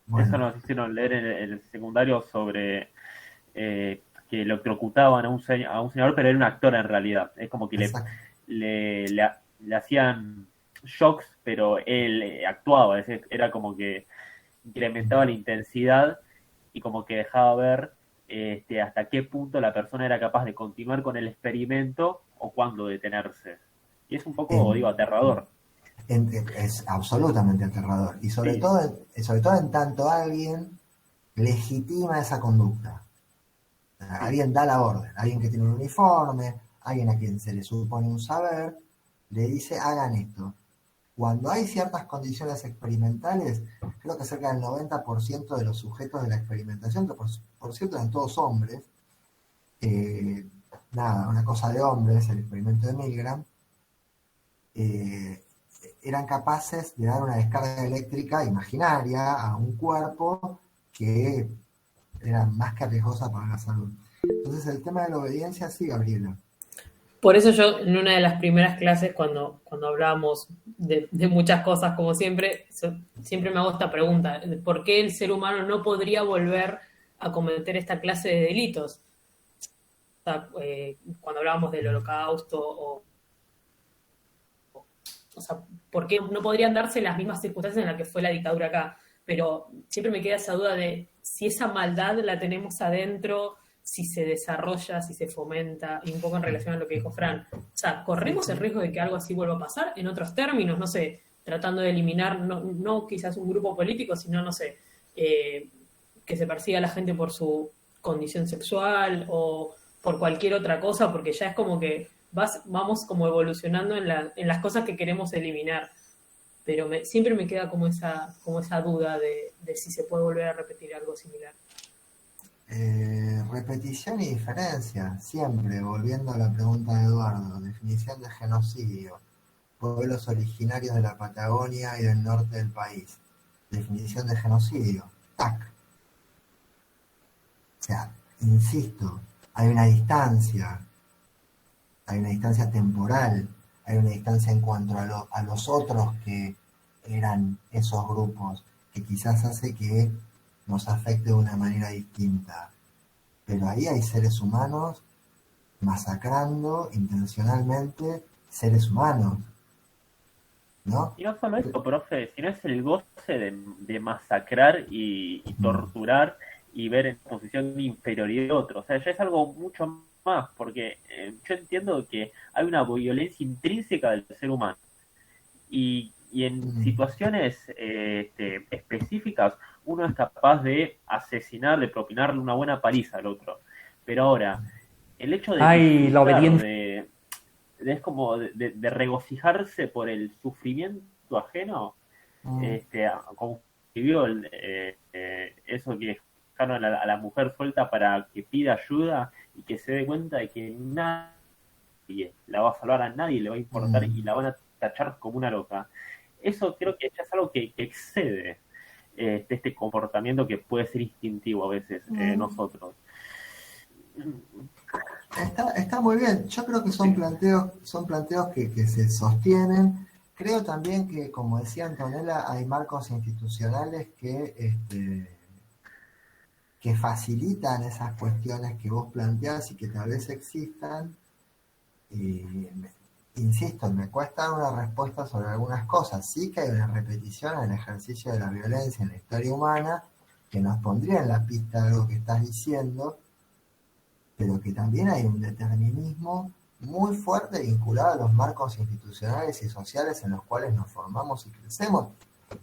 Bueno, Eso nos hicieron leer en el secundario sobre que lo electrocutaban a un señor, pero era un actor en realidad. Es como que le hacían shocks, pero él actuaba. Era como que incrementaba la intensidad y como que dejaba ver hasta qué punto la persona era capaz de continuar con el experimento o cuándo detenerse. Y es un poco, aterrador. Es absolutamente aterrador. Y sobre todo en tanto alguien legitima esa conducta. Alguien da la orden, alguien que tiene un uniforme, alguien a quien se le supone un saber, le dice hagan esto. Cuando hay ciertas condiciones experimentales, creo que cerca del 90% de los sujetos de la experimentación, que por cierto eran todos hombres, una cosa de hombres, el experimento de Milgram, eran capaces de dar una descarga eléctrica imaginaria a un cuerpo que era más que riesgosa para la salud. Entonces el tema de la obediencia, sí, Gabriela. Por eso yo, en una de las primeras clases, cuando hablábamos de muchas cosas, como siempre, siempre me hago esta pregunta: ¿por qué el ser humano no podría volver a cometer esta clase de delitos? O sea, cuando hablábamos del Holocausto o sea, ¿por qué no podrían darse las mismas circunstancias en las que fue la dictadura acá? Pero siempre me queda esa duda de si esa maldad la tenemos adentro, si se desarrolla, si se fomenta, y un poco en relación a lo que dijo Fran. O sea, ¿corremos el riesgo de que algo así vuelva a pasar? En otros términos, no sé, tratando de eliminar, no quizás un grupo político, sino, no sé, que se persiga a la gente por su condición sexual o por cualquier otra cosa, porque ya es como que vamos como evolucionando en las cosas que queremos eliminar. Pero siempre me queda como esa duda de si se puede volver a repetir algo similar. Repetición y diferencia, siempre, volviendo a la pregunta de Eduardo, definición de genocidio, pueblos originarios de la Patagonia y del norte del país, definición de genocidio, tac. O sea, insisto, hay una distancia temporal, hay una distancia en cuanto a los otros que eran esos grupos, que quizás hace que nos afecte de una manera distinta. Pero ahí hay seres humanos masacrando intencionalmente seres humanos, ¿no? Y no solo eso, profe, sino es el goce de masacrar y torturar y ver en posición de inferioridad de otros. O sea, ya es algo mucho más, porque yo entiendo que hay una violencia intrínseca del ser humano. Y en situaciones específicas uno es capaz de asesinar, de propinarle una buena paliza al otro. Pero ahora, el hecho de la obediencia. es como de regocijarse por el sufrimiento ajeno, como escribió eso que dejaron a la mujer suelta para que pida ayuda y que se dé cuenta de que nadie la va a salvar, a nadie le va a importar y la van a tachar como una loca. Eso creo que ya es algo que excede este comportamiento que puede ser instintivo a veces nosotros. Está muy bien. Yo creo que son planteos que se sostienen. Creo también que, como decía Antonella, hay marcos institucionales que facilitan esas cuestiones que vos planteás y que tal vez existan. Insisto, me cuesta dar una respuesta sobre algunas cosas. Sí que hay una repetición en el ejercicio de la violencia en la historia humana que nos pondría en la pista de algo que estás diciendo, pero que también hay un determinismo muy fuerte vinculado a los marcos institucionales y sociales en los cuales nos formamos y crecemos,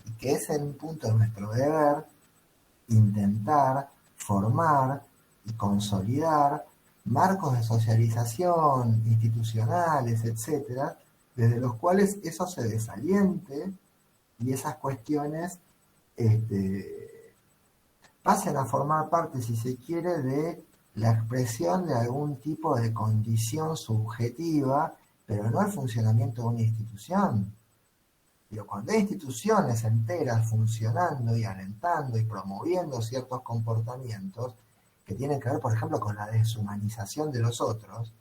y que es en un punto de nuestro deber intentar formar y consolidar marcos de socialización institucionales, etcétera, desde los cuales eso se desaliente y esas cuestiones pasen a formar parte, si se quiere, de la expresión de algún tipo de condición subjetiva, pero no el funcionamiento de una institución. Pero cuando hay instituciones enteras funcionando y alentando y promoviendo ciertos comportamientos que tienen que ver, por ejemplo, con la deshumanización de los otros,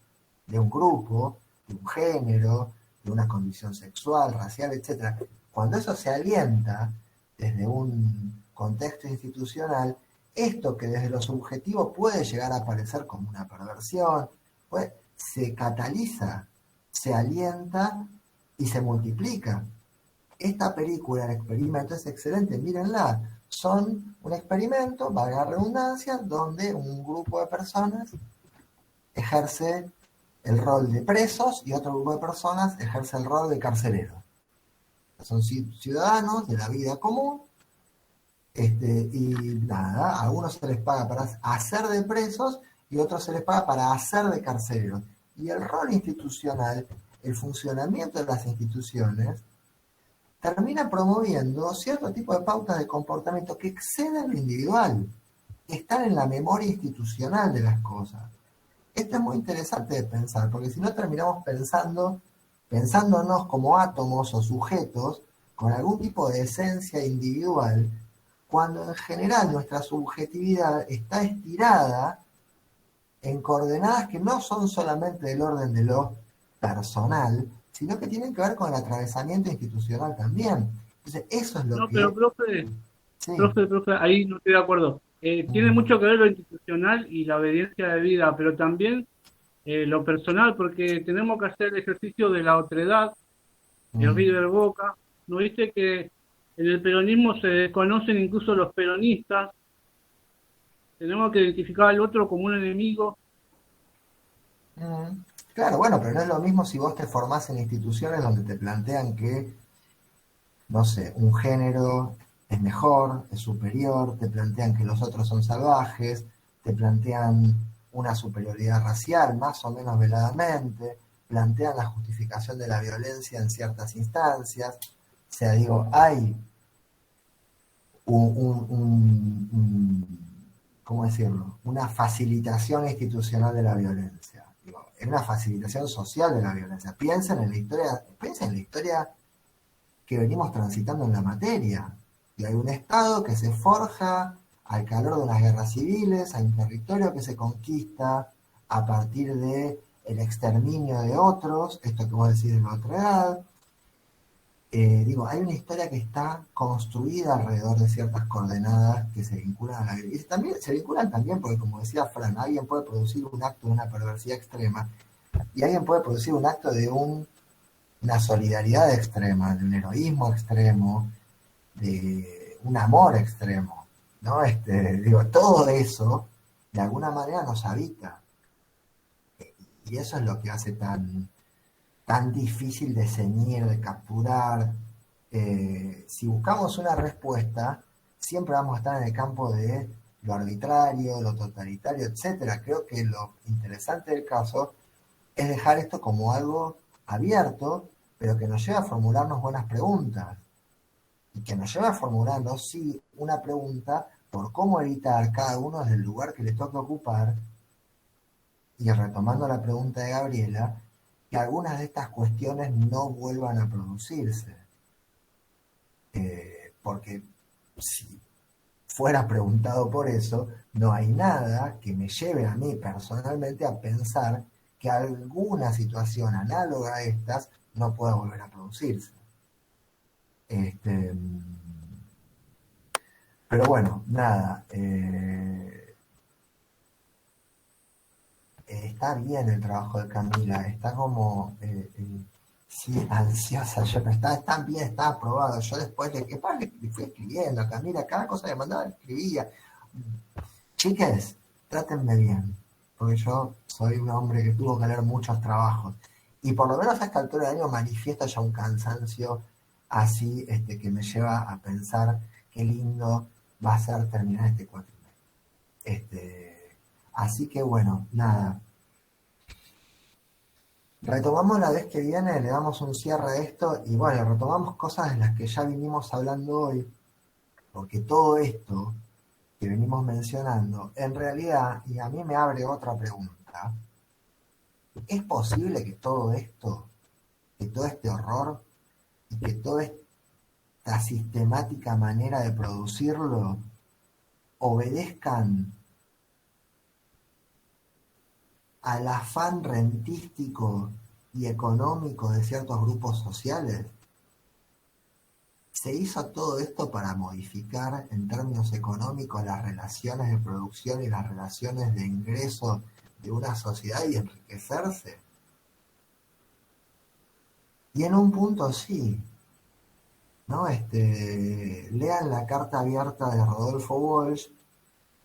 de un grupo, de un género, de una condición sexual, racial, etc. Cuando eso se alienta desde un contexto institucional, esto que desde lo subjetivo puede llegar a parecer como una perversión, pues se cataliza, se alienta y se multiplica. Esta película, El Experimento, es excelente, mírenla. Son un experimento, valga la redundancia, donde un grupo de personas ejerce el rol de presos y otro grupo de personas ejerce el rol de carceleros. Son ciudadanos de la vida común, y nada, a unos se les paga para hacer de presos y a otros se les paga para hacer de carceleros. Y el rol institucional, el funcionamiento de las instituciones, termina promoviendo cierto tipo de pautas de comportamiento que exceden lo individual, que están en la memoria institucional de las cosas. Esto es muy interesante de pensar, porque si no terminamos pensándonos como átomos o sujetos con algún tipo de esencia individual, cuando en general nuestra subjetividad está estirada en coordenadas que no son solamente del orden de lo personal, sino que tienen que ver con el atravesamiento institucional también. Entonces, eso es lo que... Pero, profe, ahí no estoy de acuerdo. Tiene mucho que ver lo institucional y la obediencia de vida, pero también lo personal, porque tenemos que hacer el ejercicio de la otredad el River Boca. ¿No viste que en el peronismo se desconocen incluso los peronistas? Tenemos que identificar al otro como un enemigo. Claro, bueno, pero no es lo mismo si vos te formás en instituciones donde te plantean que, no sé, un género es mejor, es superior, te plantean que los otros son salvajes, te plantean una superioridad racial más o menos veladamente, plantean la justificación de la violencia en ciertas instancias. O sea, digo, hay ¿cómo decirlo? Una facilitación institucional de la violencia. Digo, es una facilitación social de la violencia. Piensen en la historia que venimos transitando en la materia. Y hay un Estado que se forja al calor de unas guerras civiles, hay un territorio que se conquista a partir de el exterminio de otros, esto que vos decís de la otra edad. Digo, hay una historia que está construida alrededor de ciertas coordenadas que se vinculan a la violencia. Y también se vinculan también porque, como decía Fran, alguien puede producir un acto de una perversidad extrema y alguien puede producir un acto de una solidaridad extrema, de un heroísmo extremo, de un amor extremo, ¿no? Digo, todo eso de alguna manera nos habita. Y eso es lo que hace tan difícil de ceñir, de capturar. Si buscamos una respuesta, siempre vamos a estar en el campo de lo arbitrario, lo totalitario, etcétera. Creo que lo interesante del caso es dejar esto como algo abierto, pero que nos lleva a formularnos buenas preguntas. Y que nos lleva a formularnos, sí, una pregunta por cómo evitar cada uno desde el lugar que le toque ocupar, y retomando la pregunta de Gabriela, que algunas de estas cuestiones no vuelvan a producirse. Porque si fuera preguntado por eso, no hay nada que me lleve a mí personalmente a pensar que alguna situación análoga a estas no pueda volver a producirse. Pero bueno, nada. Está bien el trabajo de Camila, está como sí, ansiosa, yo no está bien, está aprobado. Yo después le fui escribiendo a Camila, cada cosa que mandaba escribía. Chiques, trátenme bien, porque yo soy un hombre que tuvo que leer muchos trabajos. Y por lo menos a esta altura del año manifiesto ya un cansancio así que me lleva a pensar qué lindo va a ser terminar este cuatrimestre. Así que bueno, nada. Retomamos la vez que viene, le damos un cierre a esto y bueno, retomamos cosas de las que ya vinimos hablando hoy, porque todo esto que venimos mencionando, en realidad, y a mí me abre otra pregunta, ¿es posible que todo esto, que todo este horror y que toda esta sistemática manera de producirlo obedezcan al afán rentístico y económico de ciertos grupos sociales? ¿Se hizo todo esto para modificar en términos económicos las relaciones de producción y las relaciones de ingreso de una sociedad y enriquecerse? Y en un punto sí, ¿no? Lean la carta abierta de Rodolfo Walsh,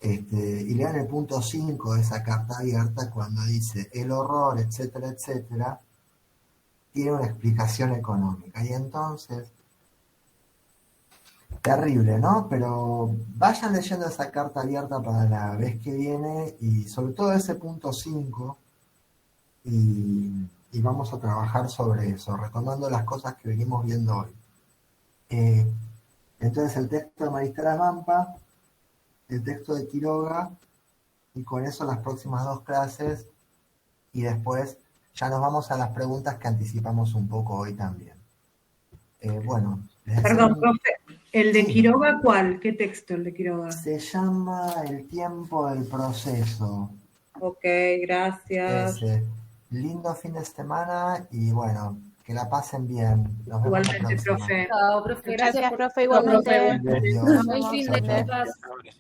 y lean el punto 5 de esa carta abierta cuando dice el horror, etcétera, etcétera, tiene una explicación económica. Y entonces, terrible, ¿no? Pero vayan leyendo esa carta abierta para la vez que viene y sobre todo ese punto 5 y vamos a trabajar sobre eso, retomando las cosas que venimos viendo hoy. Entonces el texto de Maristela Vampa, el texto de Quiroga, y con eso las próximas 2 clases, y después ya nos vamos a las preguntas que anticipamos un poco hoy también. Bueno. Perdón, profe, ¿el de Sí. Quiroga cuál? ¿Qué texto el de Quiroga? Se llama El tiempo del proceso. Ok, gracias. Lindo fin de semana y bueno, que la pasen bien. Nos vemos la Igualmente, próxima. profe. Chao, profe. Gracias, profe, Chao, igualmente. profe. Adiós. Buen fin de Chao, chao. chicas.